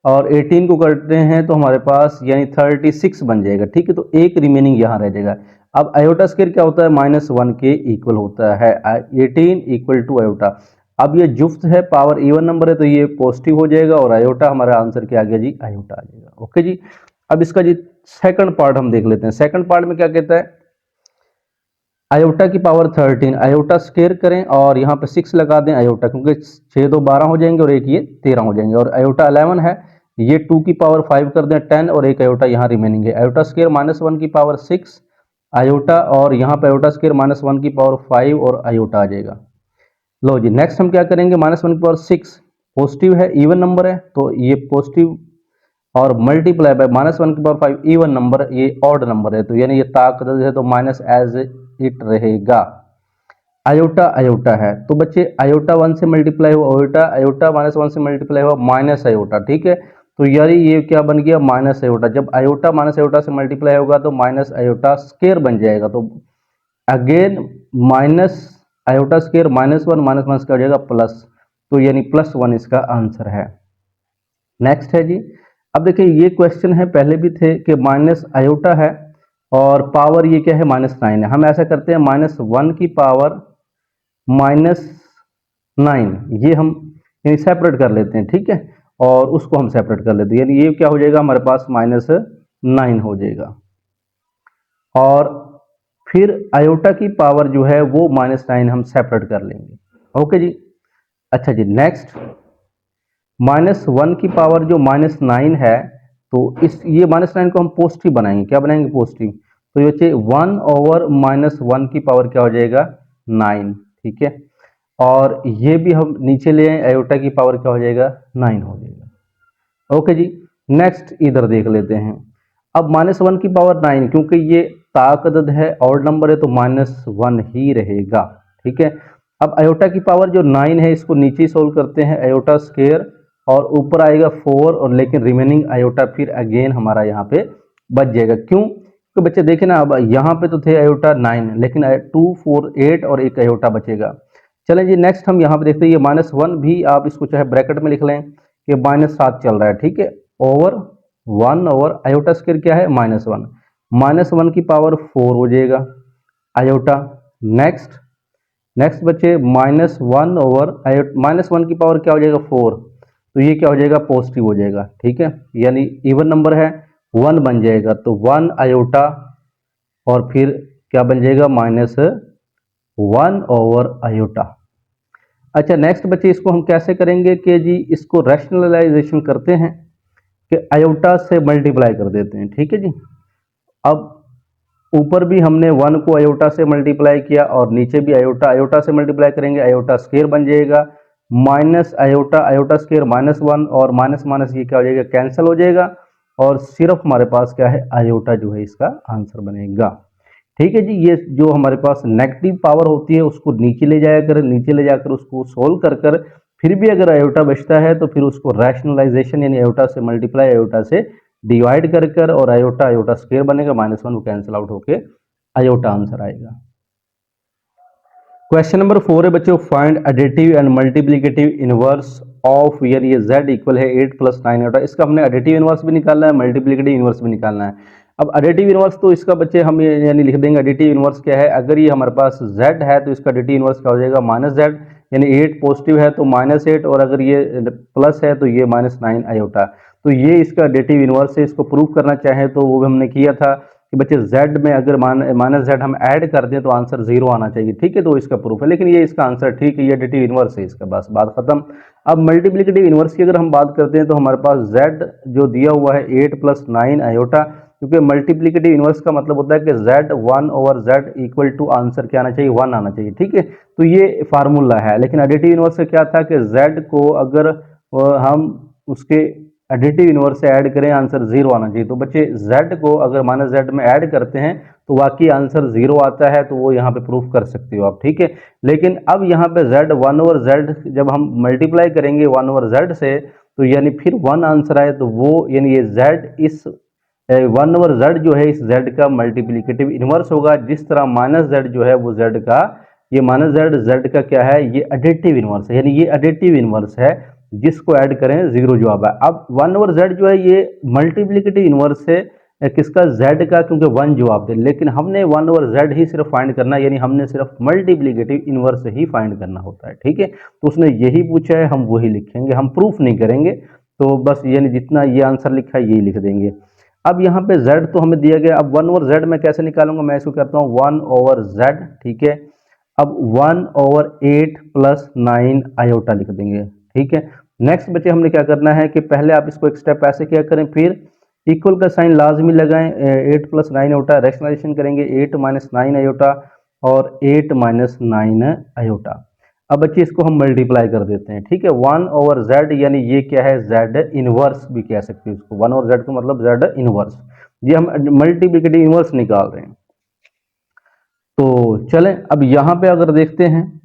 और 18 को करते हैं तो हमारे पास यानी 36 बन जाएगा। ठीक है, तो एक रिमेनिंग यहाँ रह जाएगा। अब आयोटा स्क्वायर क्या होता है, -1 के इक्वल होता है। 18 इक्वल टू आयोटा। अब ये जुफ्त है, पावर इवन नंबर है तो ये पॉजिटिव हो जाएगा, और आयोटा हमारा आंसर क्या आ गया जी, आयोटा आ जाएगा। ओके जी। अब इसका जी सेकंड पार्ट हम देख लेते हैं। सेकंड पार्ट में क्या कहता है, आयोटा की पावर 13, आयोटा स्क्वायर करें और यहाँ पे 6 लगा दें आयोटा, क्योंकि 6 2 12 हो जाएंगे और एक ये 13 हो जाएंगे, और आयोटा 11 है, ये 2 की पावर 5 कर दें 10, और एक आयोटा यहाँ रिमेनिंग है। आयोटा स्क्वायर -1 की पावर 6 आयोटा, और यहाँ पे आयोटा स्क्वायर -1 की पावर 5 और आयोटा आ जाएगा। लो जी नेक्स्ट हम क्या करेंगे, -1 की पावर 6 पॉजिटिव है, इवन नंबर है तो ये पॉजिटिव, और मल्टीप्लाई बाय -1 की पावर 5 इवन नंबर, ये ऑड नंबर है तो यानी ये ताकत है तो माइनस एज इट रहेगा। आयोटा आयोटा है तो बच्चे आयोटा 1 से मल्टीप्लाई हुआ आयोटा, आयोटा -1 से मल्टीप्लाई हुआ माइनस आयोटा। ठीक है, तो यानी ये क्या बन गया, माइनस आयोटा। जब आयोटा माइनस आयोटा से मल्टीप्लाई होगा तो माइनस आयोटा स्क्वायर बन जाएगा, तो अगेन माइनस आयोटा स्क्वायर -1 -1 क्या हो जाएगा प्लस, तो यानी +1 इसका आंसर है। नेक्स्ट है जी, अब देखिए ये क्वेश्चन है, पहले भी थे कि माइनस आयोटा है और पावर ये क्या है, -9 है। हम ऐसा करते हैं -1 की पावर -9 ये हम यानी सेपरेट कर लेते हैं। ठीक है, और उसको हम सेपरेट कर लेते हैं, यानी ये क्या हो जाएगा हमारे पास -9 हो जाएगा। और फिर आयोटा की पावर जो है वो -9 हम सेपरेट कर लेंगे। ओके जी। अच्छा जी नेक्स्ट, -1 की पावर जो -9 है, तो इस ये -9 को हम पॉजिटिव बनाएंगे। क्या बनाएंगे, पॉजिटिव, तो ये बच्चे 1/-1 की पावर क्या हो जाएगा, 9। ठीक है, और ये भी हम नीचे ले आए, आयोटा की पावर क्या हो जाएगा, 9 हो जाएगा। ओके जी। नेक्स्ट इधर देख लेते हैं। अब -1 की पावर 9, क्योंकि ये ताकदद है, ऑड नंबर है तो -1 ही रहेगा। ठीक है, अब आयोटा की पावर जो 9 है इसको नीचे सोल्व करते हैं, आयोटा स्क्वायर, और ऊपर आएगा 4, और लेकिन रिमेनिंग आयोटा फिर अगेन हमारा यहाँ पे बच जाएगा। क्यों, तो बच्चे देखें ना, अब यहाँ पे तो थे आयोटा 9 लेकिन 2 4 8 और एक आयोटा बचेगा। चलें जी नेक्स्ट हम यहाँ पे देखते हैं, ये -1 भी आप इसको चाहे ब्रैकेट में लिख लें कि -7 चल रहा है। ठीक है, ओवर 1 ओवर आयोटा स्क्वायर क्या है, -1, -1 की पावर 4 हो जाएगा आयोटा। नेक्स्ट नेक्स्ट बच्चे -1 ओवर -1 की पावर क्या हो जाएगा, 4, तो ये क्या हो जाएगा, पॉजिटिव हो जाएगा। ठीक है, यानी इवन नंबर है, 1 बन जाएगा, तो 1 आयोटा, और फिर क्या बन जाएगा, -1 ओवर आयोटा। अच्छा नेक्स्ट बच्चे इसको हम कैसे करेंगे कि जी इसको रैशनलाइजेशन करते हैं कि आयोटा से मल्टीप्लाई कर देते हैं। ठीक है जी, अब ऊपर भी हमने 1 को आयोटा से मल्टीप्लाई किया और नीचे भी आयोटा आयोटा से मल्टीप्लाई करेंगे, आयोटा स्क्वायर बन जाएगा, माइनस आयोटा आयोटा स्क्वायर -1, और माइनस माइनस ये क्या हो जाएगा, कैंसिल हो जाएगा, और सिर्फ हमारे पास क्या है, आयोटा जो है इसका आंसर बनेगा। ठीक है जी। ये जो हमारे पास नेगेटिव पावर होती है उसको नीचे ले जाया कर, नीचे ले जाकर उसको सोल्व कर कर फिर भी अगर आयोटा बचता है तो फिर उसको रैशनलाइजेशन यानी आयोटा से मल्टीप्लाई आयोटा से डिवाइड कर कर और आयोटा आयोटा स्क्वायर बनेगा, -1 वो कैंसिल आउट होके आयोटा आंसर आएगा। क्वेश्चन नंबर 4 है बच्चों, find additive and multiplicative inverse of, यानी ये z इक्वल है 8 + 9 आयोटा। इसका हमने एडिटिव इनवर्स भी निकालना है, मल्टीप्लिकेटिव इनवर्स भी निकालना है। अब एडिटिव इनवर्स तो इसका बच्चे हम यानी लिख देंगे, एडिटिव इनवर्स क्या है, अगर ये हमारे पास z है तो इसका एडिटिव इनवर्स क्या हो जाएगा, -z, यानी 8 पॉजिटिव है तो -8, और अगर ये प्लस है तो ये -9 आयोटा। तो ये इसका एडिटिव इनवर्स है। इसको प्रूव करना चाहे तो वो भी हमने किया था कि बच्चे z में अगर -z हम ऐड कर दें तो आंसर 0 आना चाहिए, ठीक है, तो इसका प्रूफ है। लेकिन ये इसका आंसर ठीक है, ये एडिटिव इनवर्स है इसका, बस बात खत्म। अब मल्टीप्लिकेटिव इनवर्स की अगर हम बात करते हैं तो हमारे पास z जो दिया हुआ है 8 + 9 आयोटा, क्योंकि मल्टीप्लिकेटिव इनवर्स का मतलब होता है कि z 1/z equal to answer क्या आना चाहिए, 1 आना चाहिए, ठीक है, तो ये फार्मूला है। लेकिन एडिटिव इनवर्स से क्या था कि z को अगर हम उसके एडिटिव इनवर्स से ऐड करें आंसर 0 आना चाहिए। तो बच्चे z को अगर -z में ऐड करते हैं तो वाकई आंसर 0 आता है, तो वो यहाँ पे प्रूफ कर सकते हो आप, ठीक है। लेकिन अब यहाँ पे z 1/z जब हम मल्टीप्लाई करेंगे 1/z से तो यानी फिर 1 आंसर आए, तो वो यानी ये z इस 1/z जो है इस z का मल्टीप्लिकेटिव इनवर्स होगा। जिस तरह -z जो है वो z का, ये -z का क्या है, ये एडिटिव इनवर्स है, यानी ये एडिटिव इनवर्स है, जिसको ऐड करें 0 जवाब है। अब 1/z जो है ये मल्टीप्लिकेटिव इनवर्स है किसका, z का, क्योंकि 1 जवाब दे। लेकिन हमने 1/z ही सिर्फ फाइंड करना है, यानी हमने सिर्फ मल्टीप्लिकेटिव इनवर्स ही फाइंड करना होता है, ठीक है। तो उसने यही पूछा है, हम वही लिखेंगे, हम प्रूफ नहीं करेंगे। तो बस यानी जितना ये आंसर लिखा है यही लिख देंगे। अब यहाँ पे z तो हमें दिया गया, अब 1/z मैं कैसे निकालूंगा, मैं इसको करता हूँ 1/z, ठीक है। अब 1/8 + 9 आयोटा लिख देंगे, ठीक है। नेक्स्ट बच्चे हमने क्या करना है कि पहले आप इसको एक स्टेप ऐसे क्या करें, फिर इक्वल का साइन लाजमी लगाएं, 8 + 9 आयोटा, रैशनलाइजेशन करेंगे 8 - 9 आयोटा और 8 - 9 आयोटा। अब बच्चे इसको हम मल्टीप्लाई कर देते हैं, ठीक है। 1/z यानी ये क्या है, z इनवर्स भी कह सकते हैं इसको, 1/z का मतलब z इनवर्स, ये हम मल्टीप्लिकेटिव इनवर्स निकाल रहे हैं। तो चलें अब यहाँ पे अगर देखते हैं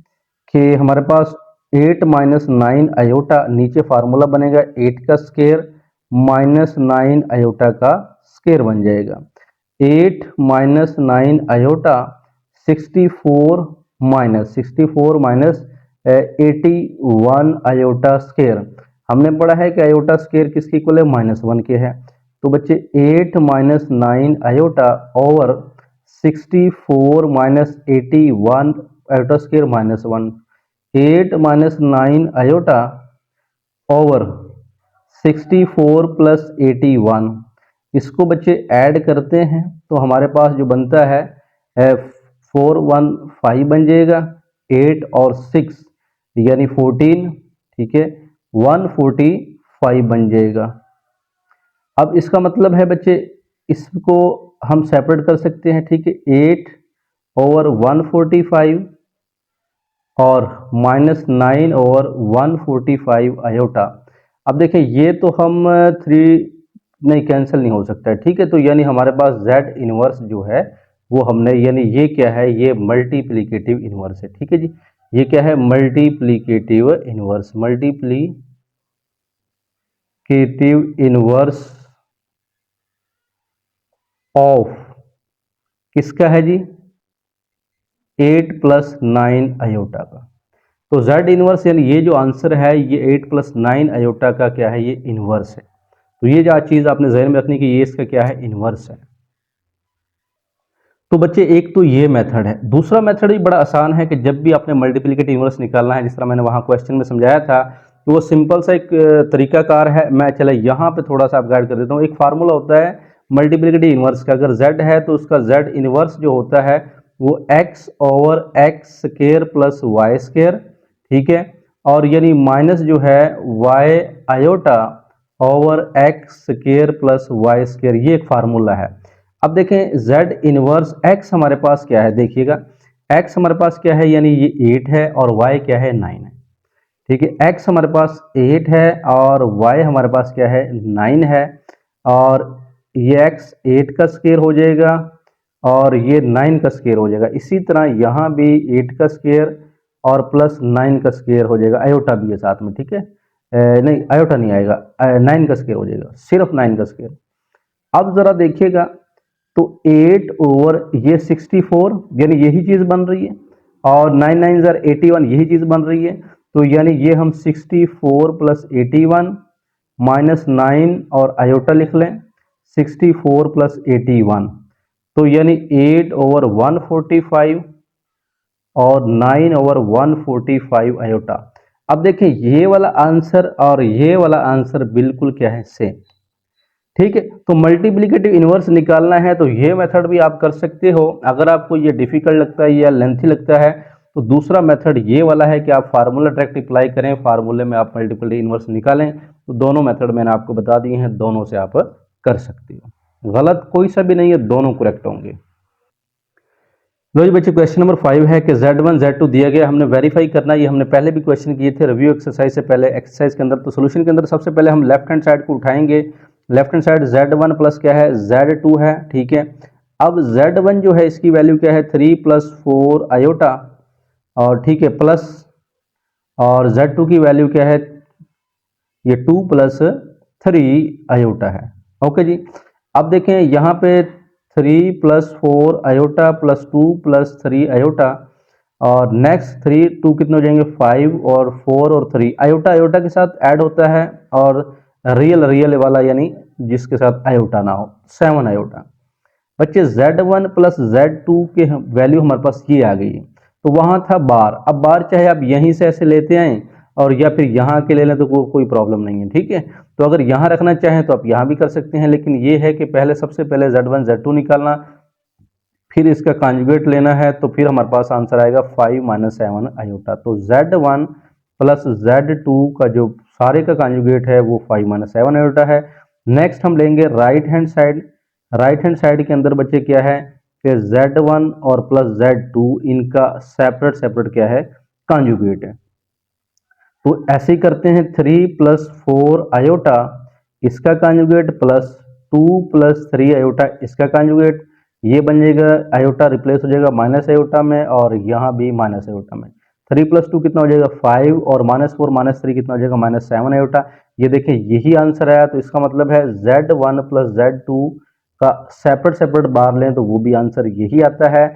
कि हमारे पास 8 - 9 आयोटा, नीचे फार्मूला बनेगा 8 का स्क्वायर -9 आयोटा का स्क्वायर बन जाएगा। 8 - 9 आयोटा 64 -81 आयोटा स्क्वायर। हमने पढ़ा है कि आयोटा स्क्वायर किसके इक्वल है, -1 के है। तो बच्चे 8 - 9 iota over 64 - 81 iota square -1, 8 - 9 iota over 64 + 81, इसको बच्चे ऐड करते हैं तो हमारे पास जो बनता है 415 बन जाएगा, 8 और 6 यानी 14, ठीक है, 145 बन जाएगा। अब इसका मतलब है बच्चे इसको हम सेपरेट कर सकते हैं, ठीक है, 8/145 और -9/145 आयोटा। अब देखें ये तो हम 3 नहीं कैंसिल नहीं हो सकता है, ठीक है। तो यानी हमारे पास z इनवर्स जो है वो हमने, यानी ये क्या है, ये मल्टीप्लिकेटिव इनवर्स है, ठीक है जी। ये क्या है, multiplicative inverse, multiplicative inverse of किसका है जी, 8 + 9 आयोटा का। तो z इनवर्स यानी ये जो आंसर है ये 8 + 9 आयोटा का क्या है, ये इनवर्स है। तो ये जो चीज आपने ज़हन में रखनी कि ये इसका क्या है, इनवर्स है। तो बच्चे एक तो ये मेथड है, दूसरा मेथड भी बड़ा आसान है कि जब भी आपने मल्टीप्लिकेटिव इनवर्स निकालना है, जिस तरह मैंने वहां क्वेश्चन में समझाया था, तो वो सिंपल सा एक तरीकाकार है। मैं चले यहाँ पे थोड़ा सा आप गाइड कर देता हूँ। एक फार्मूला होता है मल्टीप्लिकेटिव इनवर्स का, अगर z है तो उसका z इनवर्स जो होता है वो x/x² + y², ठीक है, और यानी माइनस जो है y iota over x² + y², ये एक फार्मूला है। अब देखें z इनवर्स x हमारे पास क्या है, देखिएगा x हमारे पास क्या है, यानी ये 8 है और y क्या है, 9 है, ठीक है। x हमारे पास 8 है और y हमारे पास क्या है, 9 है, और ये x 8 का स्क्वायर हो जाएगा और ये 9 का स्क्वायर हो जाएगा। इसी तरह यहाँ भी 8 का स्क्वायर और प्लस 9 का स्क्वायर हो जाएगा, आयोटा भी है साथ में, ठीक है। नहीं आयोटा नहीं आएगा, 9 का स्क्वायर हो जाएगा, सिर्फ 9 का स्क्वायर। अब जरा देखिएगा तो 8 ओवर ये 64 यानी यही चीज बन रही है, और 9 9 जार 81 यही चीज बन रही है। तो यानी ये हम 64 प्लस 81 माइनस 9 और आयोटा लिख लें, 64 प्लस 81, तो यानी 8 ओवर 145 और 9 ओवर 145 आयोटा। अब देखें ये वाला आंसर और ये वाला आंसर बिल्कुल क्या है, सेम, ठीक है। तो मल्टीप्लिकेटिव इनवर्स निकालना है तो ये मेथड भी आप कर सकते हो। अगर आपको ये डिफिकल्ट लगता है या लेंथी लगता है तो दूसरा मेथड ये वाला है कि आप फार्मूला डायरेक्ट अप्लाई करें, फार्मूले में आप मल्टीप्लिकेटिव इनवर्स निकालें। तो दोनों मेथड मैंने आपको बता दिए हैं, दोनों से आप कर सकते हो, गलत कोई सा भी नहीं है, दोनों करेक्ट होंगे। लो जी बच्चे, क्वेश्चन नंबर 5 है कि Z1 Z2 दिया गया, हमने वेरीफाई करना है। ये हमने पहले भी क्वेश्चन किए थे रिव्यू एक्सरसाइज से पहले, एक्सरसाइज के अंदर। तो सोल्यूशन के अंदर सबसे पहले हम लेफ्ट हैंड साइड को उठाएंगे। Left hand side Z1 plus क्या है, Z2 है, ठीक है। अब Z1 जो है इसकी वैल्यू क्या है, 3 प्लस 4 आयोटा, और ठीक है प्लस, और Z2 की वैल्यू क्या है, ये 2 प्लस 3 आयोटा है। ओके जी। अब देखें यहाँ पे 3 plus 4 iota plus 2 plus 3 iota, और नेक्स्ट 3 2 कितने हो जाएंगे, 5 और 4 और 3 आयोटा आयोटा के साथ ऐड होता है, और रियल रियल वाला यानी जिसके साथ आयोटा ना हो, 7 आयोटा। बच्चे Z1 प्लस Z2 के वैल्यू हमारे पास ये आ गई है। तो वहां था बार, अब बार चाहे आप यहीं से ऐसे लेते आए और या फिर यहाँ के ले लें तो कोई प्रॉब्लम नहीं है, ठीक है। तो अगर यहाँ रखना चाहें तो आप यहाँ भी कर सकते हैं, लेकिन ये है कि पहले सबसे पहले Z1 Z2 निकालना, फिर इसका कॉन्जुगेट लेना है, तो फिर हमारे पास आंसर आएगा 5 माइनस 7 आयोटा। तो Z1 प्लस Z2 का जो सारे का कॉन्जुगेट है वो 5 माइनस 7 आयोटा है। नेक्स्ट हम लेंगे right hand side. Right hand side के अंदर बच्चे क्या है कि Z1 और प्लस Z2 इनका सेपरेट सेपरेट क्या है, कॉन्जुगेट है। तो ऐसे ही करते हैं, 3 प्लस 4 आयोटा इसका कॉन्जुगेट प्लस 2 प्लस 3 आयोटा इसका कॉन्जुगेट, ये बन जाएगा, आयोटा रिप्लेस हो जाएगा माइनस आयोटा में, और यहाँ भी माइनस आयोटा में। 3 प्लस 2 कितना हो जाएगा 5, और माइनस 4 माइनस 3 कितना हो जाएगा माइनस 7 आयोटा। ये देखिए यही आंसर आया, तो इसका मतलब है Z1 प्लस Z2 का सेपरेट सेपरेट बार लें तो वो भी आंसर यही आता है।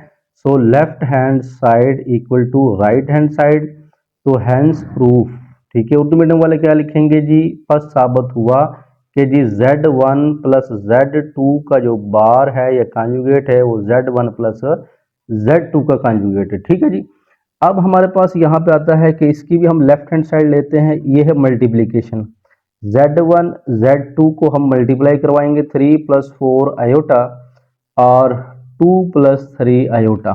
So left hand side equal to right hand side, तो हैंस प्रूफ, ठीक है। उर्दू मीडियम वाले क्या लिखेंगे जी, फर्स्ट साबित हुआ कि जी Z1 प्लस Z2 का जो बार है या कॉन्जुगेट है वो Z1 प्लस Z2 का कॉन्जुगेट है, ठीक है जी। अब हमारे पास यहाँ पे आता है कि इसकी भी हम लेफ्ट हैंड साइड लेते हैं, ये है मल्टीप्लीकेशन। Z1 Z2 को हम मल्टीप्लाई करवाएंगे, 3 प्लस 4 आयोटा और 2 प्लस 3 आयोटा।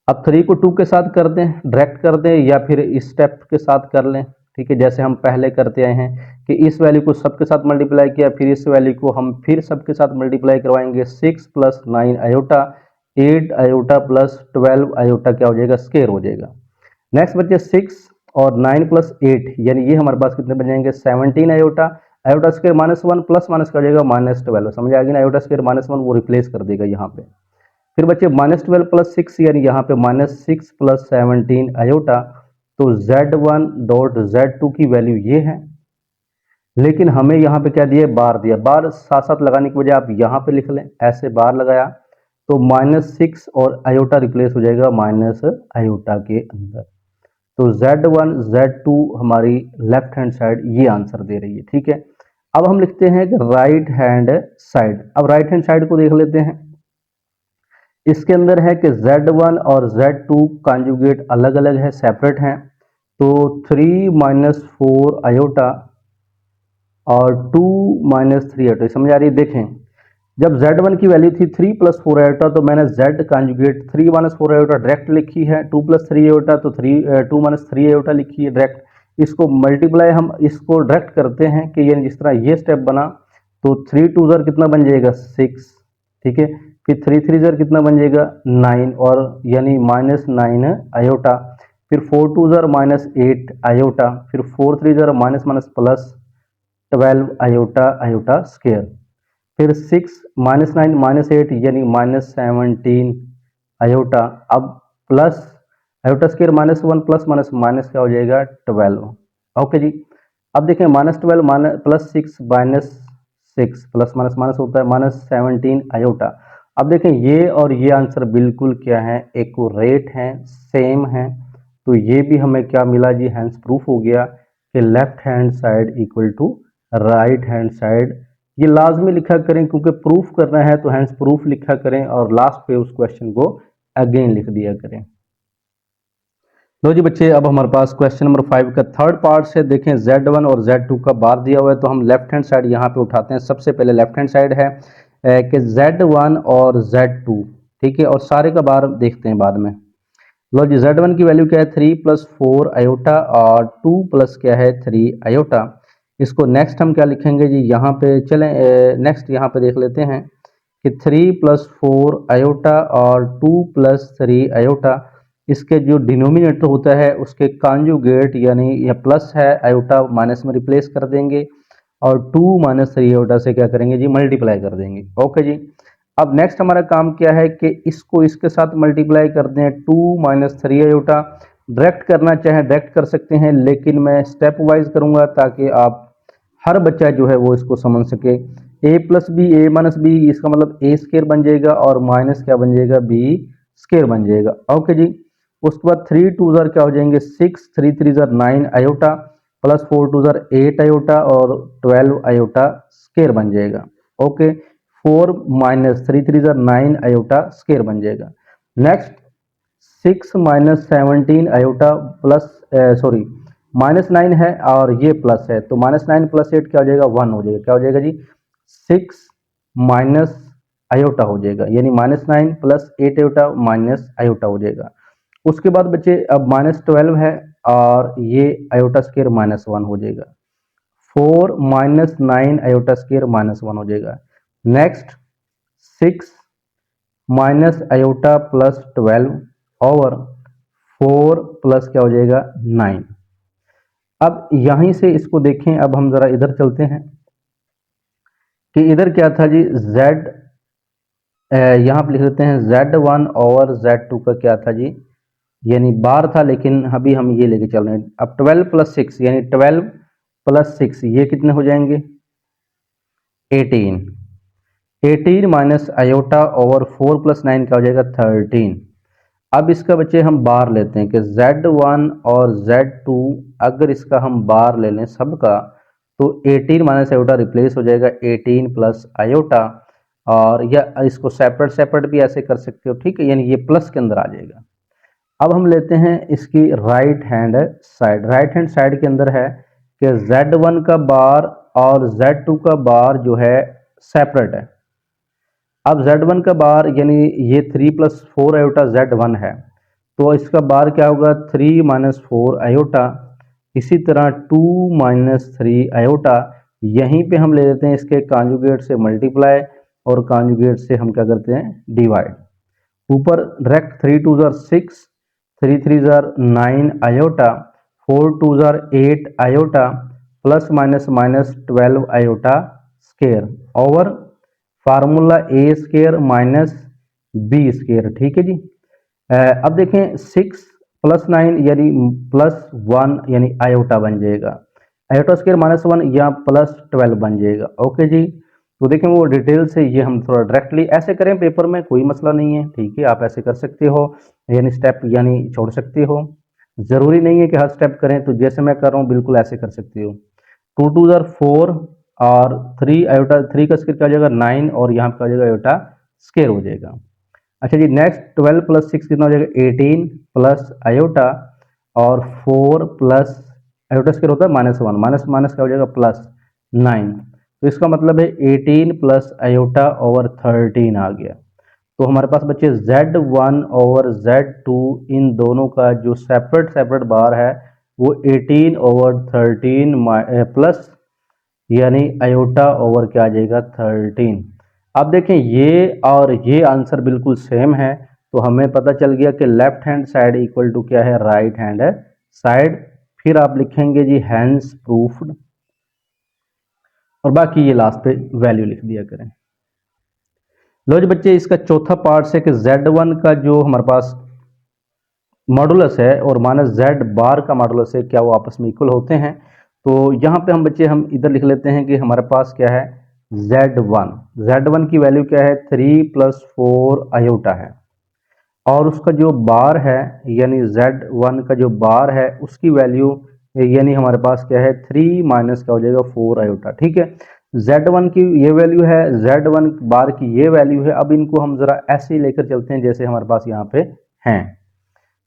अब 3 को 2 के साथ कर दें, डायरेक्ट कर दें, या फिर इस स्टेप के साथ कर लें, ठीक है, जैसे हम पहले करते आए हैं कि इस वैल्यू को सबके साथ मल्टीप्लाई किया, फिर इस वैल्यू को हम फिर सबके साथ मल्टीप्लाई करवाएंगे। 6 plus 9 iota, 8 iota plus 12 iota क्या हो जाएगा, स्क्वायर हो जाएगा। नेक्स्ट बच्चे 6 और 9 प्लस 8 यानी ये हमारे पास कितने बन जाएंगे, 17 iota, iota square minus 1 plus minus का हो जाएगा माइनस 12, समझ आ गई ना, आयोटा स्क्वायर माइनस 1 वो रिप्लेस कर देगा यहाँ पे। फिर बच्चे माइनस 12 प्लस 6 यानी यहाँ पे माइनस 6 प्लस 17 आयोटा। तो Z1 डॉट Z2 की वैल्यू ये है, लेकिन हमें यहाँ पे क्या दिया, बार दिया। बार साथ साथ लगाने की वजह आप यहाँ पे लिख लें, ऐसे बार लगाया तो माइनस 6 और आयोटा रिप्लेस हो जाएगा माइनस आयोटा के अंदर। तो Z1 Z2 हमारी लेफ्ट हैंड साइड ये आंसर दे रही है, ठीक है। अब हम लिखते हैं कि राइट हैंड साइड। अब राइट हैंड साइड को देख लेते हैं। इसके अंदर है कि Z1 और Z2 कॉन्जुगेट अलग अलग है, सेपरेट हैं। तो 3 माइनस 4 आयोटा और 2 माइनस 3 आयोटा, समझ आ रही है। देखें जब Z1 की वैल्यू थी 3 प्लस 4 आयोटा, तो मैंने Z conjugate 3 minus 4 iota direct लिखी है, 2 प्लस 3 आयोटा तो 2 माइनस 3 आयोटा लिखी है डायरेक्ट। इसको मल्टीप्लाई हम इसको डायरेक्ट करते हैं कि ये जिस तरह ये स्टेप बना, तो 3 2 ज़र कितना बन जाएगा 6, ठीक है। फिर 3 3 ज़र कितना बन जाएगा 9, और यानी माइनस 9 आयोटा। फिर 4 2 ज़र माइनस 8 आयोटा। फिर 4 3 ज़र minus minus plus 12 iota, iota square. फिर 6 -9 -8 यानी -17 आयोटा। अब plus iota square -1 plus minus minus क्या हो जाएगा 12। ओके जी। अब देखें -12 प्लस 6 -6 प्लस माइनस माइनस होता है -17 आयोटा। अब देखें ये और ये आंसर बिल्कुल क्या है, एक्यूरेट हैं, सेम हैं। तो ये भी हमें क्या मिला जी, हैंस प्रूफ हो गया कि left hand side equal to right hand side. ये लाजमी लिखा करें क्योंकि प्रूफ करना है तो हैंस प्रूफ लिखा करें और लास्ट पे उस क्वेश्चन को अगेन लिख दिया करें। लो जी बच्चे, अब हमारे पास क्वेश्चन नंबर 5 का थर्ड पार्ट से देखें। Z1 और Z2 का बार दिया हुआ है तो हम लेफ्ट हैंड साइड यहाँ पे उठाते हैं। सबसे पहले लेफ्ट हैंड साइड है कि Z1 और Z2, ठीक है, और सारे का बार देखते हैं बाद में। लो जी, Z1 की वैल्यू क्या है 3 + 4 आयोटा और 2 प्लस क्या है 3 आयोटा। इसको नेक्स्ट हम क्या लिखेंगे जी, यहाँ पे चलें नेक्स्ट यहाँ पे देख लेते हैं कि 3 + 4 आयोटा और 2 + 3 आयोटा। इसके जो डिनोमिनेटर होता है उसके कॉन्जुगेट यानी यह प्लस है, आयोटा माइनस में रिप्लेस कर देंगे और 2 - 3 आयोटा से क्या करेंगे जी, मल्टीप्लाई कर देंगे। ओके जी। अब नेक्स्ट हमारा काम क्या है कि इसको इसके साथ मल्टीप्लाई कर दें 2 - 3 आयोटा। डायरेक्ट करना चाहे डायरेक्ट कर सकते हैं, लेकिन मैं स्टेप वाइज करूंगा ताकि आप हर बच्चा जो है वो इसको समझ सके। a + b a - b, इसका मतलब a स्क्वायर बन जाएगा और माइनस क्या बन जाएगा b स्क्वायर बन जाएगा। ओके जी। उसके बाद 3 2 ज़र क्या हो जाएंगे 6, 3 3 ज़र 9 आयोटा प्लस 4 2 ज़र 8 आयोटा और 12 आयोटा स्क्वायर बन जाएगा। ओके, 4 - 3 3 ज़र 9 आयोटा स्क्वायर बन जाएगा। नेक्स्ट 6 - 17 आयोटा प्लस सॉरी -9 है और ये प्लस है तो -9 + 8 क्या हो जाएगा 1 हो जाएगा। क्या हो जाएगा जी 6 माइनस आयोटा हो जाएगा, यानी -9 + 8 आयोटा माइनस आयोटा हो जाएगा। उसके बाद बच्चे अब -12 है और ये आयोटा स्क्वायर -1 हो जाएगा। 4 - 9 आयोटा स्क्वायर -1 हो जाएगा। नेक्स्ट 6 माइनस आयोटा प्लस 12 और 4 प्लस क्या हो जाएगा 9। अब यहीं से इसको देखें, अब हम जरा इधर चलते हैं कि इधर क्या था जी z, यहाँ पर लिख देते हैं Z1 और Z2 का क्या था जी, यानी बार था, लेकिन अभी हम ये लेके चल रहे हैं। अब 12 + 6 यानी 12 + 6 ये कितने हो जाएंगे 18। 18 माइनस आयोटा और 4 + 9 क्या हो जाएगा 13। अब इसका बच्चे हम बार लेते हैं कि Z1 और Z2 अगर इसका हम बार ले लें सबका तो 18 माइनस आयोटा रिप्लेस हो जाएगा 18 + आयोटा, और या इसको सेपरेट सेपरेट भी ऐसे कर सकते हो, ठीक है, यानी ये प्लस के अंदर आ जाएगा। अब हम लेते हैं इसकी right hand side. Right hand side के अंदर है कि Z1 का बार और Z2 का बार जो है सेपरेट है। अब Z1 का बार यानी ये 3 + 4 आयोटा Z1 है तो इसका बार क्या होगा 3 - 4 आयोटा। इसी तरह 2 - 3 आयोटा, यहीं पे हम ले लेते हैं इसके कॉन्जुगेट से मल्टीप्लाई और कॉन्जुगेट से हम क्या करते हैं डिवाइड। ऊपर डायरेक्ट 3 2 ज़र 6, 3 3 ज़र 9 आयोटा, 4 2 ज़र 8 iota plus minus minus 12 iota square over formula a square minus b square, ठीक है जी। अब देखें 6 + 9 यानी +1 यानी आयोटा बन जाएगा, आयोटा स्क्वायर -1 या +12 बन जाएगा। ओके जी। तो देखें वो डिटेल से ये हम थोड़ा डायरेक्टली ऐसे करें पेपर में कोई मसला नहीं है, ठीक है, आप ऐसे कर सकते हो, यानी स्टेप यानी छोड़ सकते हो, ज़रूरी नहीं है कि हर स्टेप करें। तो जैसे मैं कर रहा हूँ बिल्कुल ऐसे कर सकते हो। 2 2 ज़र 4 और 3 आयोटा 3 का स्क्वायर क्या हो जाएगा 9 और यहाँ पे आ जाएगा आयोटा स्क्वायर हो जाएगा। अच्छा जी, नेक्स्ट 12 + 6 कितना हो जाएगा 18 प्लस आयोटा और 4 प्लस आयोटा स्क्वायर होता है -1 माइनस माइनस क्या हो जाएगा +9। तो इसका मतलब है 18 प्लस आयोटा ओवर 13 आ गया। तो हमारे पास बच्चे Z1 और Z2 इन दोनों का जो सेपरेट सेपरेट बार है वो 18 ओवर 13 प्लस यानी आयोटा ओवर क्या आ जाएगा 13। अब देखें ये और ये आंसर बिल्कुल सेम है तो हमें पता चल गया कि left hand side equal to क्या है राइट हैंड साइड। फिर आप लिखेंगे जी हैंस प्रूफ्ड और बाकी ये लास्ट पे वैल्यू लिख दिया करें। लो जी बच्चे, इसका चौथा पार्ट है कि Z1 का जो हमारे पास मॉडुलस है और माइनस जेड बार का मॉडुलस है, क्या वो आपस में इक्वल होते हैं। तो यहाँ पे हम बच्चे हम इधर लिख लेते हैं कि हमारे पास क्या है, Z1 की वैल्यू क्या है, 3 + 4 आयोटा है, और उसका जो बार है यानी Z1 का जो बार है उसकी वैल्यू यानी हमारे पास क्या है, 3 माइनस क्या हो जाएगा, 4 आयोटा। ठीक है, Z1 की ये वैल्यू है, Z1 बार की ये वैल्यू है। अब इनको हम जरा ऐसे ही लेकर चलते हैं जैसे हमारे पास यहाँ पे हैं।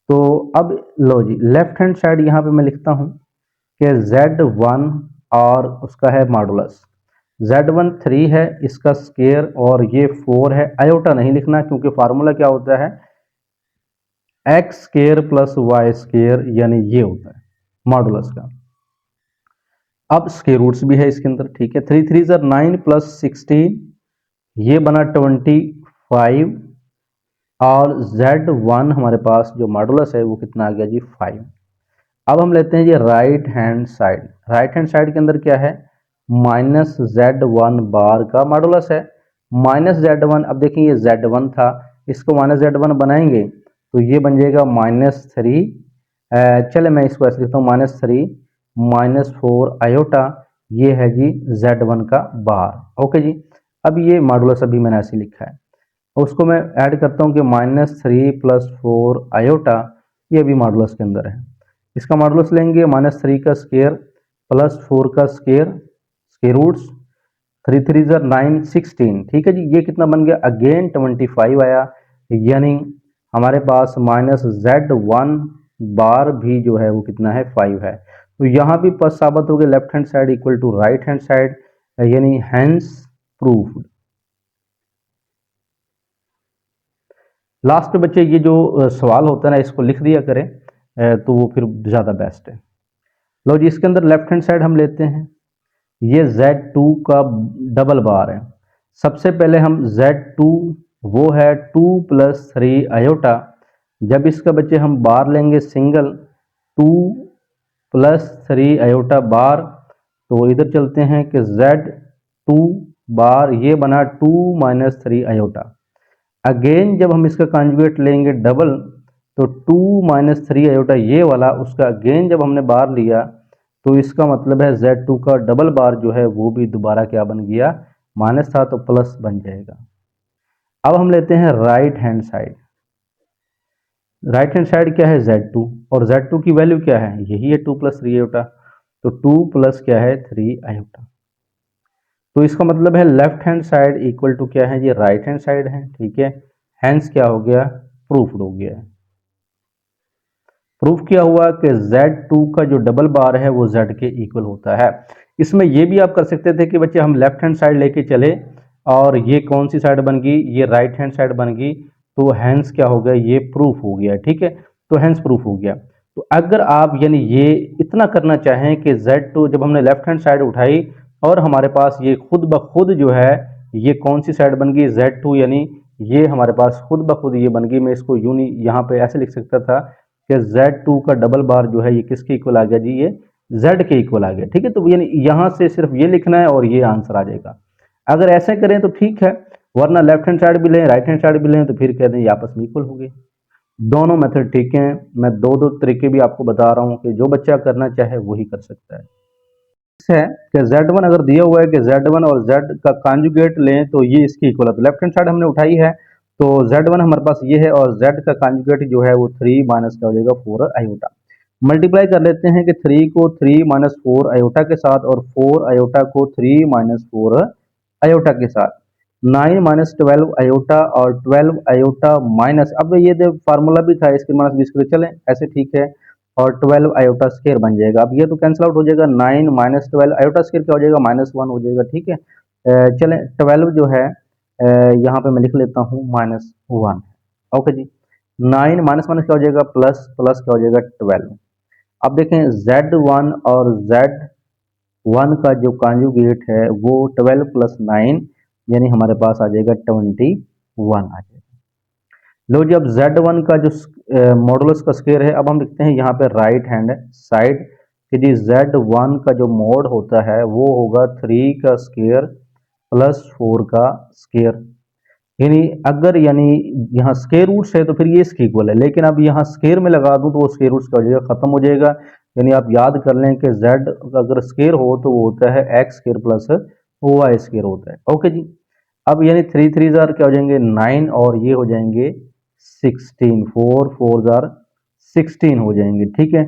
तो अब लो जी, लेफ्ट हैंड साइड यहाँ पे मैं लिखता हूँ कि Z1 और उसका है मॉडुलस। Z1 3 है, इसका स्केयर, और ये 4 है। आयोटा नहीं लिखना क्योंकि फार्मूला क्या होता है, x square plus y square, यानी ये होता है मॉडुलस का। अब स्केयर रूट्स भी है इसके अंदर। ठीक है, 3 3 9 + 16, ये बना 25, और Z1 हमारे पास जो मॉडुलस है वो कितना आ गया जी, 5। अब हम लेते हैं जी right hand side. Right hand side के अंदर क्या है, -Z1 बार का मॉडुलस है। -Z1, अब देखिए ये Z1 था, इसको -Z1 बनाएंगे तो ये बन जाएगा -3। चले मैं इसको ऐसे लिखता हूँ, -3 -4 आयोटा, ये है जी Z1 का बार। ओके जी, अब ये मॉडुलस अभी मैंने ऐसे लिखा है, उसको मैं ऐड करता हूँ कि -3 + 4 आयोटा, ये भी मॉडुलस के अंदर है। इसका मॉडुलस लेंगे, -3 का स्केयर प्लस 4 का स्केयर, स्केयर रूट्स, 3 3 9 16। ठीक है जी, ये कितना बन गया, अगेन 25 आया, यानी हमारे पास -Z1 बार भी जो है वो कितना है, 5 है। तो यहाँ भी पद साबित हो गया left hand side equal to right hand side, यानी हैंस प्रूफ्ड। लास्ट में बच्चे ये जो सवाल होता है ना, इसको लिख दिया करें तो वो फिर ज़्यादा बेस्ट है। लो जी, इसके अंदर लेफ्ट हैंड साइड हम लेते हैं, ये Z2 का डबल बार है। सबसे पहले हम Z2 वो है 2 + 3 आयोटा, जब इसका बच्चे हम बार लेंगे सिंगल, 2 + 3 आयोटा बार, तो इधर चलते हैं कि Z2 बार ये बना 2 - 3 आयोटा। अगेन जब हम इसका कॉन्जुगेट लेंगे डबल, तो 2 - 3 आयोटा ये वाला, उसका अगेन जब हमने बार लिया तो इसका मतलब है Z2 का डबल बार जो है वो भी दोबारा क्या बन गया, माइनस था तो प्लस बन जाएगा। अब हम लेते हैं right hand side. Right hand side क्या है, Z2, और Z2 की वैल्यू क्या है, यही है 2 + 3 आयोटा, तो 2 प्लस क्या है, 3 आयोटा। तो इसका मतलब है left hand side equal to क्या है, ये राइट हैंड साइड है। ठीक है, हैंस क्या हो गया, प्रूफ्ड हो गया है। प्रूफ किया हुआ कि Z2 का जो डबल बार है वो Z के इक्वल होता है। इसमें ये भी आप कर सकते थे कि बच्चे हम लेफ्ट हैंड साइड लेके चले और ये कौन सी साइड बन गई, ये राइट हैंड साइड बन गई, तो हैंस क्या हो गया, ये प्रूफ हो गया। ठीक है, तो हैंस प्रूफ हो गया। तो अगर आप यानी ये इतना करना चाहें कि Z2 जब हमने लेफ्ट हैंड साइड उठाई और हमारे पास ये खुद ब खुद जो है ये कौन सी साइड बन गई, Z2, यानी ये हमारे पास खुद ब खुद ये बन गई। मैं इसको यूं नहीं यहाँ पे ऐसे लिख सकता था कि Z2 का डबल बार जो है ये किसके इक्वल आ गया जी, ये Z के इक्वल आ गया। ठीक है, तो यानी यहाँ से सिर्फ ये लिखना है और ये आंसर आ जाएगा। अगर ऐसे करें तो ठीक है, वरना लेफ्ट हैंड साइड भी लें राइट हैंड साइड भी लें तो फिर कह दें ये आपस में इक्वल हो गए। दोनों मेथड ठीक हैं, मैं दो दो तरीके भी आपको बता रहा हूँ कि जो बच्चा करना चाहे वही कर सकता है। है कि Z1 अगर दिया हुआ है कि Z1 और Z का कॉन्जुगेट लें तो ये इसकी इक्वल है, तो लेफ्ट हैंड साइड हमने उठाई है तो Z1 हमारे पास ये है और Z का कॉन्जुगेट जो है वो 3 माइनस क्या हो जाएगा, 4 आयोटा। मल्टीप्लाई कर लेते हैं कि 3 को 3 - 4 आयोटा के साथ और 4 आयोटा को 3 - 4 आयोटा के साथ, 9 - 12 आयोटा और 12 आयोटा माइनस, अब ये फार्मूला भी था इसके माइनस 20 के, चलें ऐसे ठीक है, और 12 आयोटा स्केयर बन जाएगा। अब ये तो कैंसिल आउट हो जाएगा, 9 - 12 आयोटा स्केयर क्या हो जाएगा, -1 हो जाएगा। ठीक है, चलें 12 जो है यहाँ पे मैं लिख लेता हूँ -1। ओके जी, 9 माइनस माइनस क्या हो जाएगा, प्लस, प्लस क्या हो जाएगा 12। अब देखें Z1 और Z1 का जो कॉन्जुगेट है वो 12 + 9 यानी हमारे पास आ जाएगा 21 आ जाएगा। लो जी, अब Z1 का जो मॉडुलस का स्केयर है, अब हम लिखते हैं यहाँ पे राइट हैंड साइड कि जी Z1 का जो मोड होता है वो होगा 3 का स्केयर प्लस 4 का स्केयर, यानी अगर यानी यहाँ स्क्वायर रूट्स है तो फिर ये इसके इक्वल है, लेकिन अब यहाँ स्क्वायर में लगा दूं तो वो स्क्वायर रूट्स का हो जाएगा, खत्म हो जाएगा। यानी आप याद कर लें कि z अगर स्क्वायर हो तो वो होता है x square plus y square होता है। ओके जी। अब यानी 3 3 जार क्या हो जाएंगे 9 और ये हो जाएंगे 16, 4 4 जार 16 हो जाएंगे, ठीक है।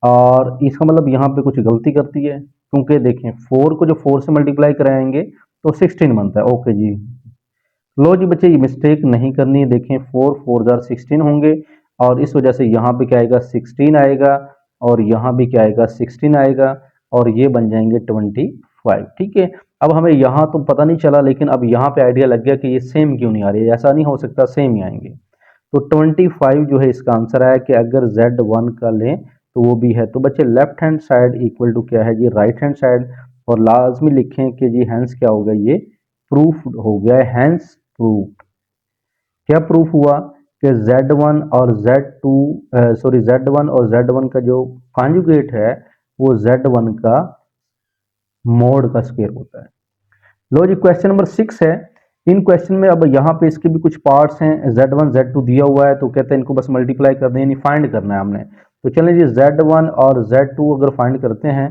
और इसका मतलब यहाँ पे कुछ गलती करती है, क्योंकि देखें 4 को जो 4 से मल्टीप्लाई कराएंगे तो 16 बनता है। ओके जी, लो जी बच्चे, ये मिस्टेक नहीं करनी है। देखें 4 4 जार 16 होंगे और इस वजह से यहाँ पे क्या आएगा 16 आएगा और यहाँ भी क्या आएगा 16 आएगा और ये बन जाएंगे 25, ठीक है। अब हमें यहाँ तो पता नहीं चला, लेकिन अब यहाँ पे आइडिया लग गया कि ये सेम क्यों नहीं आ रही है, ऐसा नहीं हो सकता, सेम ही आएंगे। तो 25 जो है इसका आंसर आया कि अगर Z1 का लें तो वो भी है। तो बच्चे left hand side equal to क्या है जी राइट हैंड साइड, और लाजमी लिखें कि जी हैंस क्या होगा, ये प्रूफ हो गया है, हैंस प्रूफ। क्या प्रूफ हुआ कि Z1 और Z2 सॉरी Z1 और Z1 का जो कॉन्जुगेट है वो Z1 का मोड का स्क्वायर होता है। लो जी, क्वेश्चन नंबर 6 है। इन क्वेश्चन में अब यहाँ पे इसके भी कुछ पार्ट्स हैं, Z1 Z2 दिया हुआ है तो कहते हैं इनको बस मल्टीप्लाई कर दें, यानी फाइंड करना है हमने। तो चलें जी, Z1 और Z2 अगर फाइंड करते हैं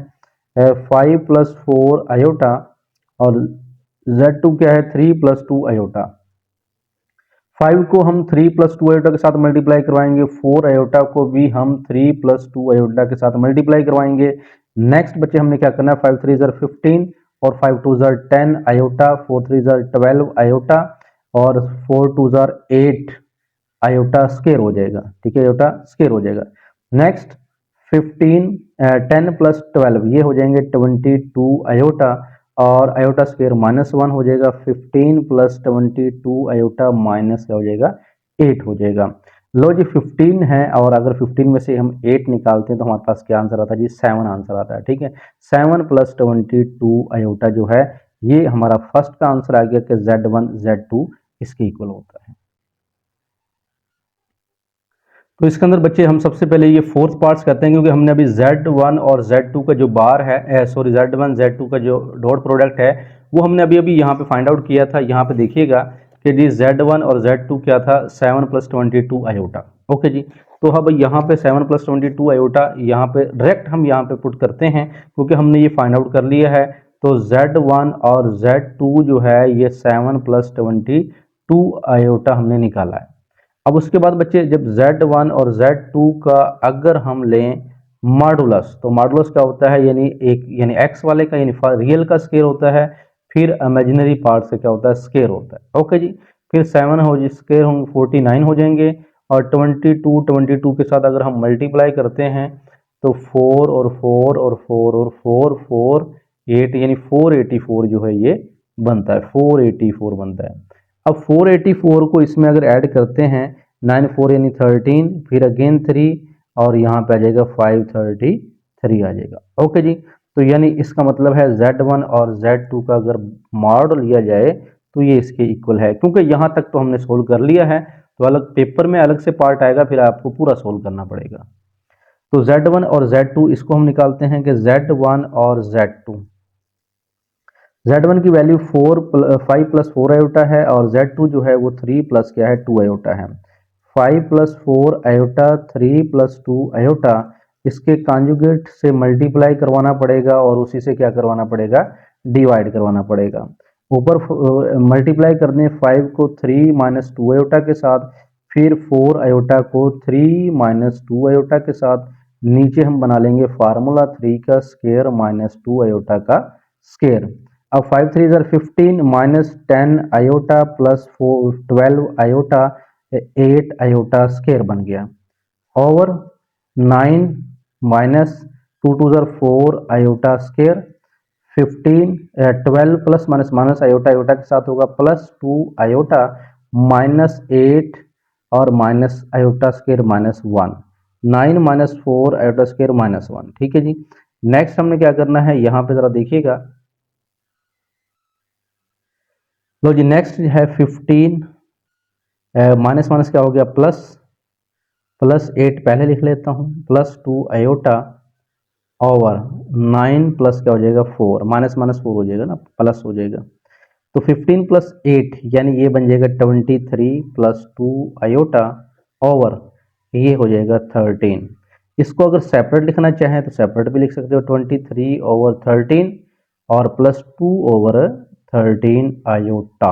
5 + 4 आयोटा और Z2 क्या है 3 + 2 आयोटा। 5 को हम 3 + 2 आयोटा के साथ मल्टीप्लाई करवाएंगे, 4 आयोटा को भी हम 3 + 2 आयोटा के साथ मल्टीप्लाई करवाएंगे। नेक्स्ट बच्चे हमने क्या करना है, 5 3 = 15 और 5 2 = 10 आयोटा, 4 3 = 12 आयोटा और 4 2 = 8 आयोटा स्क्वायर हो जाएगा, ठीक है, आयोटा स्क्वायर हो जाएगा। नेक्स्ट 15 10 + 12 ये हो जाएंगे 22 आयोटा और आयोटा स्क्वायर -1 हो जाएगा। 15 + 22 आयोटा माइनस क्या हो जाएगा 8 हो जाएगा। लो जी, 15 है और अगर 15 में से हम 8 निकालते हैं तो हमारे पास क्या आंसर आता है जी 7 आंसर आता है, ठीक है। 7 + 22 आयोटा जो है ये हमारा फर्स्ट का आंसर आ गया कि Z1 Z2 इसके इक्वल होता है। तो इसके अंदर बच्चे हम सबसे पहले ये फोर्थ पार्ट्स करते हैं, क्योंकि हमने अभी Z1 और Z2 का जो बार है सॉरी Z1 Z2 का जो डॉट प्रोडक्ट है वो हमने अभी अभी यहाँ पे फाइंड आउट किया था। यहाँ पे देखिएगा कि जी Z1 और Z2 क्या था 7 + 22 आयोटा। ओके जी, तो अब यहाँ पे 7 + 22 आयोटा यहाँ पे डायरेक्ट हम यहाँ पे पुट करते हैं, क्योंकि हमने ये फाइंड आउट कर लिया है। तो Z1 और Z2 जो है ये 7 + 22 आयोटा हमने निकाला है। अब उसके बाद बच्चे जब Z1 और Z2 का अगर हम लें मॉडुलस, तो मॉडुलस क्या होता है, यानी एक यानी x वाले का यानी रियल का स्क्वायर होता है, फिर इमेजिनरी पार्ट से क्या होता है स्क्वायर होता है। ओके जी, फिर 7 हो स्क्वायर होंगे 49 हो जाएंगे और 22 के साथ अगर हम मल्टीप्लाई करते हैं तो 4 और 4 और 4 और 4 4 8 यानी 484 जो है ये बनता है, 484 बनता है। अब 484 को इसमें अगर ऐड करते हैं 9 4 यानी 13, फिर अगेन 3 और यहाँ पे आ जाएगा 533 आ जाएगा। ओके जी, तो यानी इसका मतलब है Z1 और Z2 का अगर मॉड लिया जाए तो ये इसके इक्वल है। क्योंकि यहाँ तक तो हमने सोल्व कर लिया है, तो अलग पेपर में अलग से पार्ट आएगा, फिर आपको पूरा सोल्व करना पड़ेगा। तो Z1 और Z2 इसको हम निकालते हैं कि Z1 और Z1 की वैल्यू 5 + 4 आयोटा है और Z2 जो है वो 3 प्लस क्या है 2 आयोटा है। 5 + 4 आयोटा 3 + 2 आयोटा, इसके कॉन्जुगेट से मल्टीप्लाई करवाना पड़ेगा और उसी से क्या करवाना पड़ेगा डिवाइड करवाना पड़ेगा। ऊपर मल्टीप्लाई करने 5 को 3 - 2 आयोटा के साथ, फिर 4 आयोटा को 3 - 2 आयोटा के साथ, नीचे हम बना लेंगे फार्मूला 3 का स्क्वायर - 2 आयोटा का स्क्वायर। अब 5 3 = 15 - 10 iota plus 12 iota 8 iota square बन गया over 9 - 2 2 = 4 iota square 15 12 plus minus minus iota iota के साथ होगा प्लस 2 आयोटा -8 और minus iota square -1 9 - 4 iota square -1, ठीक है जी। नेक्स्ट हमने क्या करना है, यहाँ पे जरा देखिएगा। लो जी, नेक्स्ट है 15 माइनस माइनस क्या हो गया +8 पहले लिख लेता हूँ +2 आयोटा ओवर 9 प्लस क्या हो जाएगा 4 माइनस माइनस 4 हो जाएगा ना, प्लस हो जाएगा। तो 15 प्लस 8 यानी ये बन जाएगा 23 प्लस 2 आयोटा ओवर ये हो जाएगा 13। इसको अगर सेपरेट लिखना चाहें तो सेपरेट भी लिख सकते हो, 23 ओवर 13 और प्लस 2 ओवर 13 आयोटा।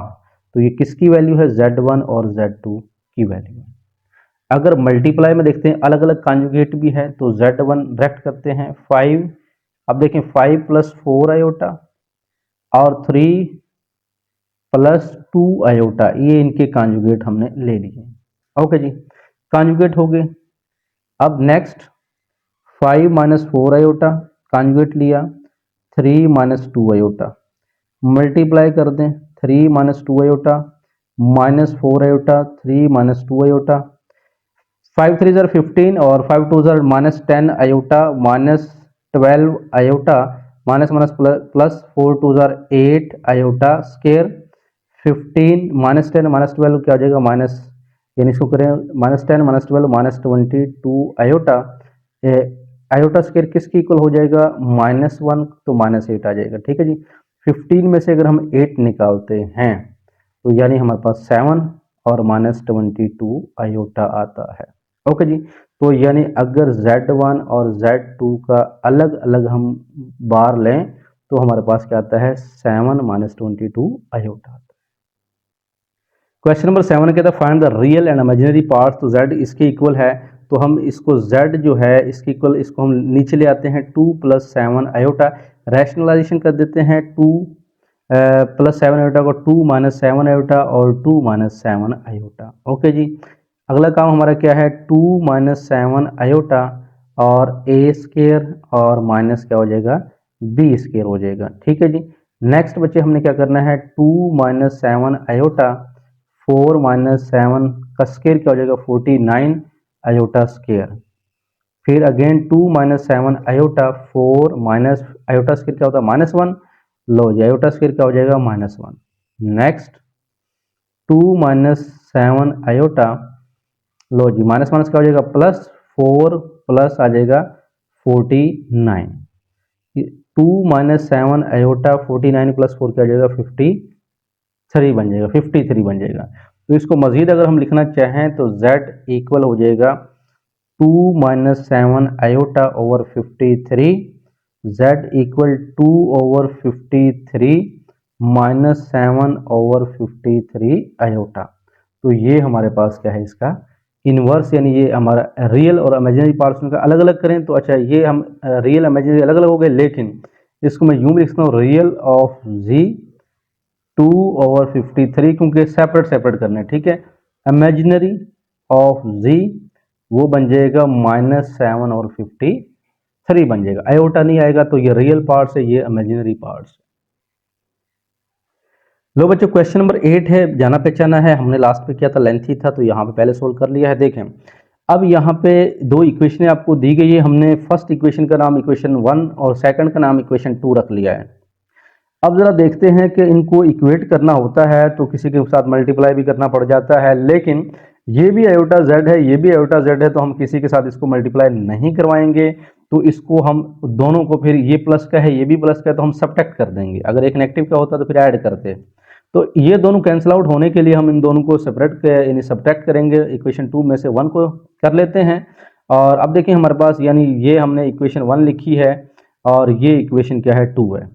तो ये किसकी वैल्यू है, Z1 और Z2 की वैल्यू है। अगर मल्टीप्लाई में देखते हैं अलग अलग कॉन्जुगेट भी है तो Z1 डायरेक्ट करते हैं 5। अब देखें 5 प्लस 4 आयोटा और 3 प्लस 2 आयोटा, ये इनके कॉन्जुगेट हमने ले लिए। ओके जी, कॉन्जुगेट हो गए। अब नेक्स्ट 5 माइनस 4 आयोटा कॉन्जुगेट लिया, 3 माइनस 2 आयोटा मल्टीप्लाई कर दें, 3 minus 2 iota minus 4 iota, 3 minus 2 iota, 5 3 ज़र 15 और 5 2 ज़र minus 10 iota minus 12 iota minus minus plus 4 2 ज़र 8 आयोटा स्केयर 15 माइनस 10 माइनस 12 क्या हो जाएगा माइनस, यानी इसको करें minus 10 minus 12 minus 22 iota. Iota square किसकी इक्वल हो जाएगा -1, तो -8 आ जाएगा। ठीक है जी, 15 में से अगर हम 8 निकालते हैं तो यानी हमारे पास 7 और -22 आयोटा आता है। ओके जी, तो यानी अगर Z1 और Z2 का अलग अलग हम बार लें तो हमारे पास क्या आता है 7 -22 आयोटा आता है। क्वेश्चन नंबर 7 कहता है find the real and imaginary parts. तो Z इसके इक्वल है तो हम इसको Z जो है इसके इक्वल, इसको हम नीचे ले आते हैं 2 + 7 आयोटा, रैशनलाइजेशन कर देते हैं 2 + 7 आयोटा को 2 - 7 आयोटा और 2 - 7 आयोटा। ओके जी, अगला काम हमारा क्या है 2 - 7 आयोटा और a स्केयर और माइनस क्या हो जाएगा b स्केयर हो जाएगा। ठीक है जी, नेक्स्ट बच्चे हमने क्या करना है 2 - 7 आयोटा 4 - 7 का स्केयर क्या हो जाएगा 49 आयोटा स्केयर, फिर again 2 - 7 iota 4 minus iota square क्या होता है -1, लो जी आयोटा स्केयर क्या हो जाएगा -1। नेक्स्ट 2 - 7 आयोटा, लो जी माइनस माइनस क्या हो जाएगा प्लस, 4 प्लस आ जाएगा 49, 2 - 7 आयोटा 49 + 4 क्या हो जाएगा 53 बन जाएगा, 53 बन जाएगा। तो इसको मजीद अगर हम लिखना चाहें तो Z इक्वल हो जाएगा 2 - 7 iota over 53, Z equal 2 over 53 minus 7 over 53 iota. तो ये हमारे पास क्या है इसका इनवर्स, यानी ये हमारा रियल और इमेजिनरी पार्ट्स का अलग अलग करें तो अच्छा ये हम रियल इमेजिनरी अलग अलग हो गए, लेकिन इसको मैं यूं भी लिख सकता हूँ रियल ऑफ Z 2 ओवर 53 क्योंकि सेपरेट सेपरेट करने। ठीक है, इमेजिनरी ऑफ Z वो बन जाएगा -7 और 53 बन जाएगा, आयोटा नहीं आएगा। तो ये रियल पार्ट्स है, ये इमेजिनरी पार्ट्स है। लो बच्चों क्वेश्चन नंबर 8 है, जाना पहचाना है, हमने लास्ट पे किया था लेंथी था तो यहाँ पे पहले सोल्व कर लिया है। देखें अब यहाँ पे दो इक्वेशन आपको दी गई है, हमने फर्स्ट इक्वेशन का नाम इक्वेशन 1 और सेकंड का नाम इक्वेशन 2 रख लिया है। अब जरा देखते हैं कि इनको इक्वेट करना होता है तो किसी के साथ मल्टीप्लाई भी करना पड़ जाता है, लेकिन ये भी आयोटा Z है ये भी आयोटा Z है तो हम किसी के साथ इसको मल्टीप्लाई नहीं करवाएंगे। तो इसको हम दोनों को, फिर ये प्लस का है ये भी प्लस का है तो हम सब्ट्रैक्ट कर देंगे, अगर एक नेगेटिव का होता तो फिर ऐड करते। तो ये दोनों कैंसिल आउट होने के लिए हम इन दोनों को सेपरेट यानी सब्ट्रैक्ट करेंगे, इक्वेशन 2 में से 1 को कर लेते हैं। और अब देखिए हमारे पास यानी ये हमने इक्वेशन 1 लिखी है और ये इक्वेशन क्या है 2 है,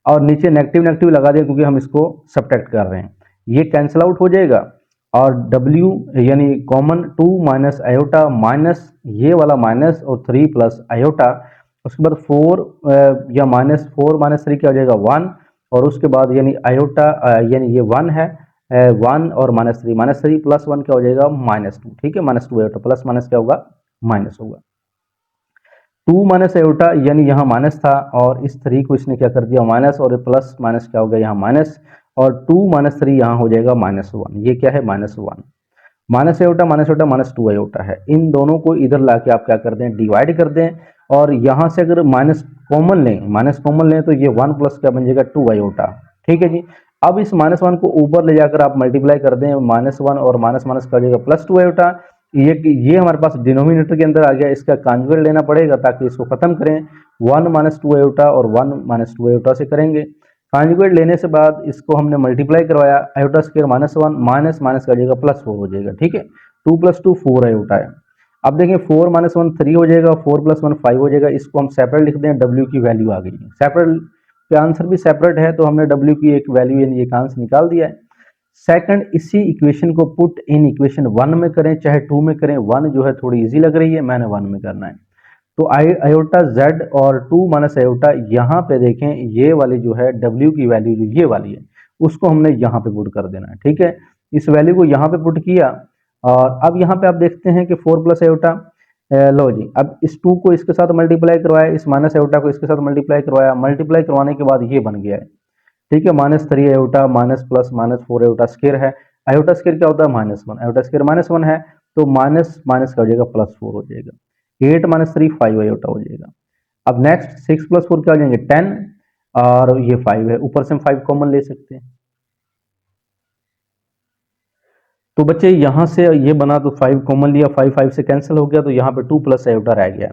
और नीचे नेगेटिव नेगेटिव लगा दिया क्योंकि हम इसको सब्ट्रैक्ट कर रहे हैं, ये कैंसिल आउट हो जाएगा और W यानी कॉमन 2 माइनस आयोटा माइनस ये वाला माइनस और 3 प्लस आयोटा, उसके बाद 4 या -4 - 3 क्या हो जाएगा 1, और उसके बाद यानी आयोटा यानी ये 1 है 1 और -3 प्लस 1 क्या हो जाएगा -2। ठीक है, -2 आयोटा प्लस माइनस क्या होगा माइनस होगा, 2 माइनस आयोटा यानी यहाँ माइनस था और इस 3 को इसने क्या कर दिया माइनस, और प्लस माइनस क्या हो गया यहाँ माइनस, और 2 - 3 यहाँ हो जाएगा -1, ये क्या है -1, माइनस आयोटा -2 आयोटा है। इन दोनों को इधर लाके आप क्या कर दें डिवाइड कर दें, और यहाँ से अगर माइनस कॉमन लें तो ये 1 प्लस क्या बन जाएगा 2 आयोटा। ठीक है जी, अब इस -1 को ऊपर ले जाकर आप मल्टीप्लाई कर दें, -1 और माइनस माइनस क्या हो जाएगा +2 आयोटा। ये हमारे पास डिनोमिनेटर के अंदर आ गया, इसका कॉन्जुगेट लेना पड़ेगा ताकि इसको खत्म करें, 1 - 2 आयोटा और 1 - 2 आयोटा से करेंगे। कॉन्जुगेट लेने से बाद इसको हमने मल्टीप्लाई करवाया, आयोटा स्क्वायर -1 माइनस माइनस का हो जाएगा +4 हो जाएगा, ठीक है। 2 + 2 4 आयोटा है। अब देखें 4 - 1 3 हो जाएगा, 4 + 1 5 हो जाएगा। इसको हम सेपरेट लिख दें, W की वैल्यू आ गई है। सेपरेट का आंसर भी सेपरेट है, तो हमने W की एक वैल्यू यानी एक आंसर निकाल दिया है। सेकंड, इसी इक्वेशन को पुट इन इक्वेशन 1 में करें चाहे 2 में करें, 1 जो है थोड़ी इजी लग रही है, मैंने 1 में करना है। तो आयोटा z और 2 माइनस आयोटा, यहाँ पे देखें ये वाली जो है W की वैल्यू जो ये वाली है उसको हमने यहाँ पे पुट कर देना है, ठीक है। इस वैल्यू को यहाँ पे पुट किया और अब यहाँ पे आप देखते हैं कि 4 प्लस आयोटा, लो जी, अब इस 2 को इसके साथ मल्टीप्लाई करवाया, इस माइनस आयोटा को इसके साथ मल्टीप्लाई करवाया, मल्टीप्लाई करवाने के बाद ये बन गया है, ठीक है। -3 iota minus plus -4 iota square है। आयोटा स्क्वायर क्या होता है -1, आयोटा स्क्वायर -1 है, तो माइनस माइनस का हो जाएगा +4 हो जाएगा। 8 - 3 5 आयोटा हो जाएगा। अब नेक्स्ट 6 + 4 क्या हो जाएंगे 10 और ये 5 है, ऊपर से हम 5 कॉमन ले सकते हैं। तो बच्चे यहाँ से ये बना तो 5 कॉमन लिया, 5 5 से कैंसिल हो गया, तो यहाँ पे 2 प्लस आयोटा रह गया।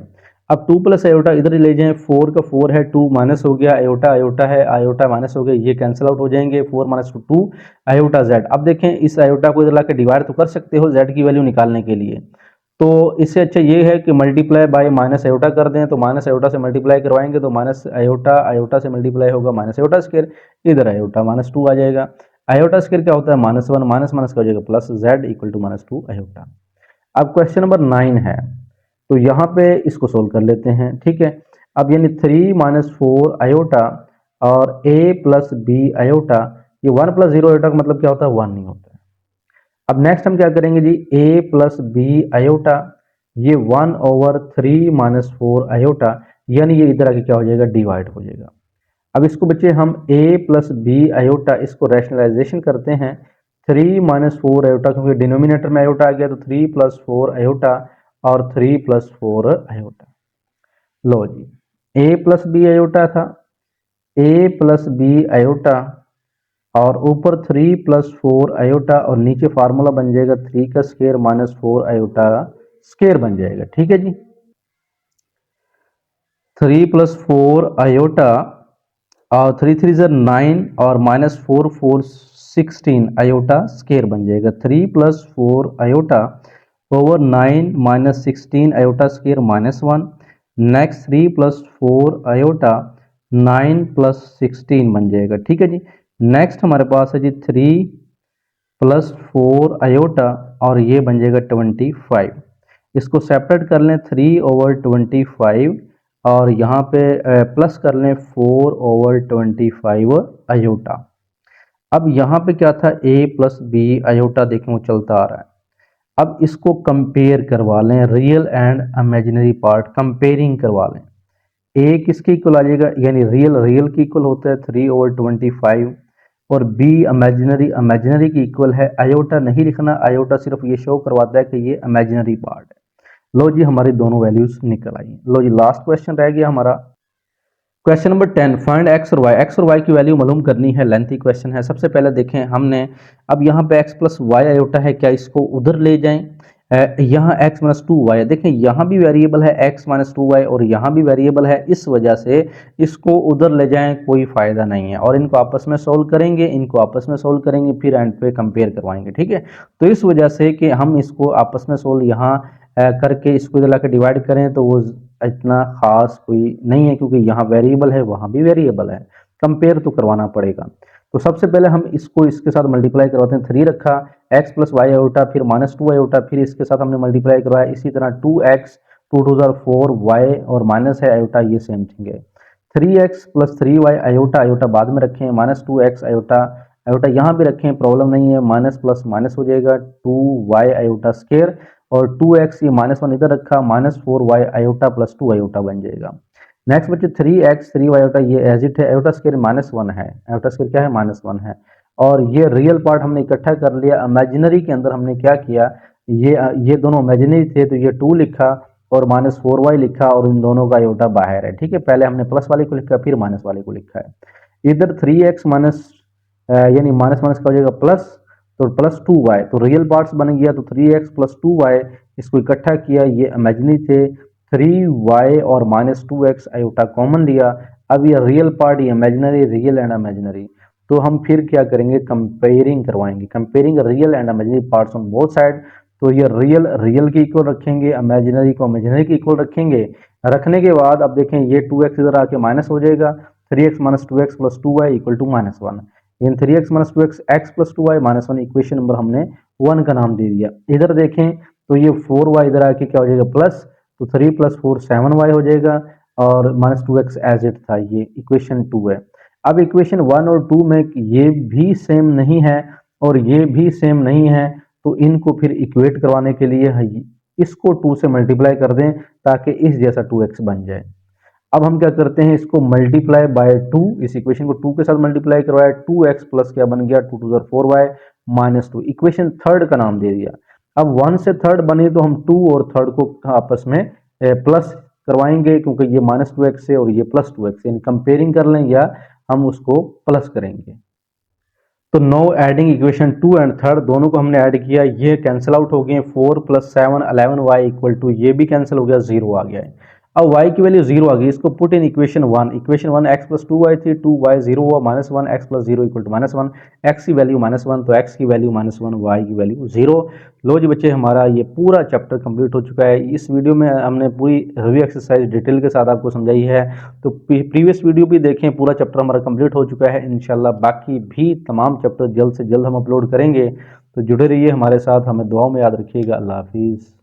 अब 2 प्लस आयोटा इधर ही ले जाएं, 4 का 4 है, 2 माइनस हो गया, आयोटा आयोटा है, आयोटा माइनस हो गया, ये कैंसिल आउट हो जाएंगे। 4 - 2 आयोटा z। अब देखें इस आयोटा को इधर लाके डिवाइड तो कर सकते हो z की वैल्यू निकालने के लिए, तो इससे अच्छा ये है कि मल्टीप्लाई बाय माइनस आयोटा कर दें, तो माइनस आयोटा से मल्टीप्लाई करवाएंगे तो माइनस आयोटा आयोटा से मल्टीप्लाई होगा माइनस आयोटा स्क्वायर, इधर आयोटा -2 आ जाएगा। आयोटा स्क्वायर क्या होता है -1 माइनस माइनस का हो जाएगा plus, z equal to -2 iota. अब क्वेश्चन नंबर 9 है, तो यहाँ पे इसको सोल्व कर लेते हैं, ठीक है। अब यानी 3 - 4 आयोटा और a + b आयोटा, ये 1 + 0 आयोटा का मतलब क्या होता है 1 नहीं होता है। अब नेक्स्ट हम क्या करेंगे जी, a + b आयोटा, ये 1/3 - 4 आयोटा, यानी ये इधर आके क्या हो जाएगा डिवाइड हो जाएगा। अब इसको बच्चे हम a + b आयोटा इसको रैशनलाइजेशन करते हैं, 3 - 4 आयोटा, क्योंकि डिनोमिनेटर में आयोटा आ गया तो 3 + 4 आयोटा और 3 + 4 आयोटा। लो जी, a + b आयोटा था, a + b आयोटा और ऊपर 3 + 4 आयोटा और नीचे फार्मूला बन जाएगा 3 का स्क्वायर -4 आयोटा स्क्वायर बन जाएगा, ठीक है जी। 3 + 4 आयोटा और 3 3 ज़र 9 और -4 4 16 आयोटा स्क्वायर बन जाएगा। 3 + 4 iota over 9 - 16 iota square -1। Next 3 + 4 iota 9 + 16 बन जाएगा, ठीक है जी। नेक्स्ट हमारे पास है जी 3 + 4 आयोटा और ये बन जाएगा 25। इसको सेपरेट कर लें 3/25 और यहाँ पे प्लस कर लें 4/25 आयोटा। अब यहाँ पे क्या था a + b आयोटा, देखें वो चलता आ रहा है। अब इसको कंपेयर करवा लें, real and imaginary part comparing करवा लें। a किसके इक्वल आ जाएगा, यानी रियल रियल की इक्वल होता है 3/25 और b इमेजिनरी इमेजिनरी की इक्वल है। आयोटा नहीं लिखना, आयोटा सिर्फ ये शो करवाता है कि ये इमेजिनरी पार्ट है। लो जी, हमारी दोनों वैल्यूज निकल आई। लो जी, लास्ट क्वेश्चन रह गया हमारा, क्वेश्चन नंबर 10। फाइंड एक्स और वाई की वैल्यू मालूम करनी है। लेंथी क्वेश्चन है। सबसे पहले देखें हमने, अब यहाँ पे x + y आयोटा है, क्या इसको उधर ले जाएं, यहाँ x - 2y है। देखें यहाँ भी वेरिएबल है x - 2y और यहाँ भी वेरिएबल है, इस वजह से इसको उधर ले जाएं कोई फायदा नहीं है, और इनको आपस में सोल्व करेंगे, फिर एंड पे कंपेयर करवाएंगे, ठीक है। तो इस वजह से कि हम इसको आपस में सोल्व यहाँ करके इसको इधर लाकर डिवाइड करें तो वो इतना खास कोई नहीं है, क्योंकि यहाँ वेरिएबल है वहाँ भी वेरिएबल है, कंपेयर तो करवाना पड़ेगा। तो सबसे पहले हम इसको इसके साथ मल्टीप्लाई करवाते हैं। 3 रखा, x + y आयोटा, फिर -2 आयोटा, फिर इसके साथ हमने मल्टीप्लाई करवाया। इसी तरह 2x 2 2 ज़र 4 y और माइनस है आयोटा, ये सेम थिंग है। 3x + 3y आयोटा, आयोटा बाद में रखें, -2x आयोटा, आयोटा यहाँ भी रखें, प्रॉब्लम नहीं है, माइनस प्लस माइनस हो जाएगा, 2y आयोटा स्क्वायर और 2x ये -1 इधर रखा, -4y आयोटा + 2 आयोटा बन जाएगा। नेक्स्ट बच्चे 3x 3y आयोटा, ये एज इट है, आयोटा स्क्वायर -1 है, आयोटा स्क्वायर क्या है -1 है, और ये रियल पार्ट हमने इकट्ठा कर लिया। इमेजिनरी के अंदर हमने क्या किया, ये दोनों इमेजिनरी थे तो ये 2 लिखा और -4y लिखा और इन दोनों का आयोटा बाहर है, ठीक है। पहले हमने प्लस वाले को लिखा, फिर माइनस वाले को लिखा है। इधर 3x माइनस यानी माइनस माइनस का हो जाएगा प्लस, तो +2y, तो रियल पार्ट्स बन गया, तो 3x + 2y इसको इकट्ठा किया, ये इमेजिनरी थे। 3y और -2x आयोटा कॉमन लिया। अब ये रियल पार्ट, ये इमेजिनरी, रियल एंड इमेजिनरी, तो हम फिर क्या करेंगे, कंपेयरिंग करवाएंगे, comparing real and imaginary parts on both side. तो ये रियल रियल के इक्वल रखेंगे, इमेजिनरी को इमेजिनरी के इक्वल रखेंगे। रखने के बाद अब देखें ये 2x इधर आके माइनस हो जाएगा, 3x minus 2x plus 2y equal to -1। इन 3x minus 2x x plus 2y -1 equation number हमने 1 का नाम दे दिया। इधर देखें तो ये 4y इधर आके क्या हो जाएगा प्लस, तो 3 प्लस 4 7y हो जाएगा, और -2x एज इट था, ये इक्वेशन 2 है। अब इक्वेशन 1 और 2 में ये भी सेम नहीं है और ये भी सेम नहीं है, तो इनको फिर इक्वेट करवाने के लिए इसको 2 से मल्टीप्लाई कर दें ताकि इस जैसा 2x बन जाए। अब हम क्या करते हैं, इसको मल्टीप्लाई बाय 2, इस इक्वेशन को 2 के साथ मल्टीप्लाई करवाया, 2x प्लस क्या बन गया 2 2 4y -2, इक्वेशन थर्ड का नाम दे दिया। अब 1 से थर्ड बने तो हम 2 और थर्ड को आपस में प्लस करवाएंगे, क्योंकि ये -2x है और ये +2x है, कंपेयरिंग कर लें या हम उसको प्लस करेंगे। तो no adding equation 2 and third दोनों को हमने ऐड किया, ये कैंसिल आउट हो गए, 4 + 7 11y इक्वल टू, ये भी कैंसिल हो गया, 0 आ गया है। अब y की वैल्यू 0 आ गई, इसको put in equation 1, equation 1 x + 2y थी, 2y 0 हुआ, -1 x + 0 इक्वल टू -1, x की वैल्यू -1 तो x की वैल्यू -1, y की वैल्यू 0। लो जी बच्चे, हमारा ये पूरा चैप्टर कंप्लीट हो चुका है। इस वीडियो में हमने पूरी रिव्यू एक्सरसाइज डिटेल के साथ आपको समझाई है, तो प्रीवियस वीडियो भी देखें, पूरा चैप्टर हमारा कंप्लीट हो चुका है। इंशाल्लाह बाकी भी तमाम चैप्टर जल्द से जल्द हम अपलोड करेंगे, तो जुड़े रहिए हमारे साथ, हमें दुआओं में याद रखिएगा। अल्लाह हाफिज़।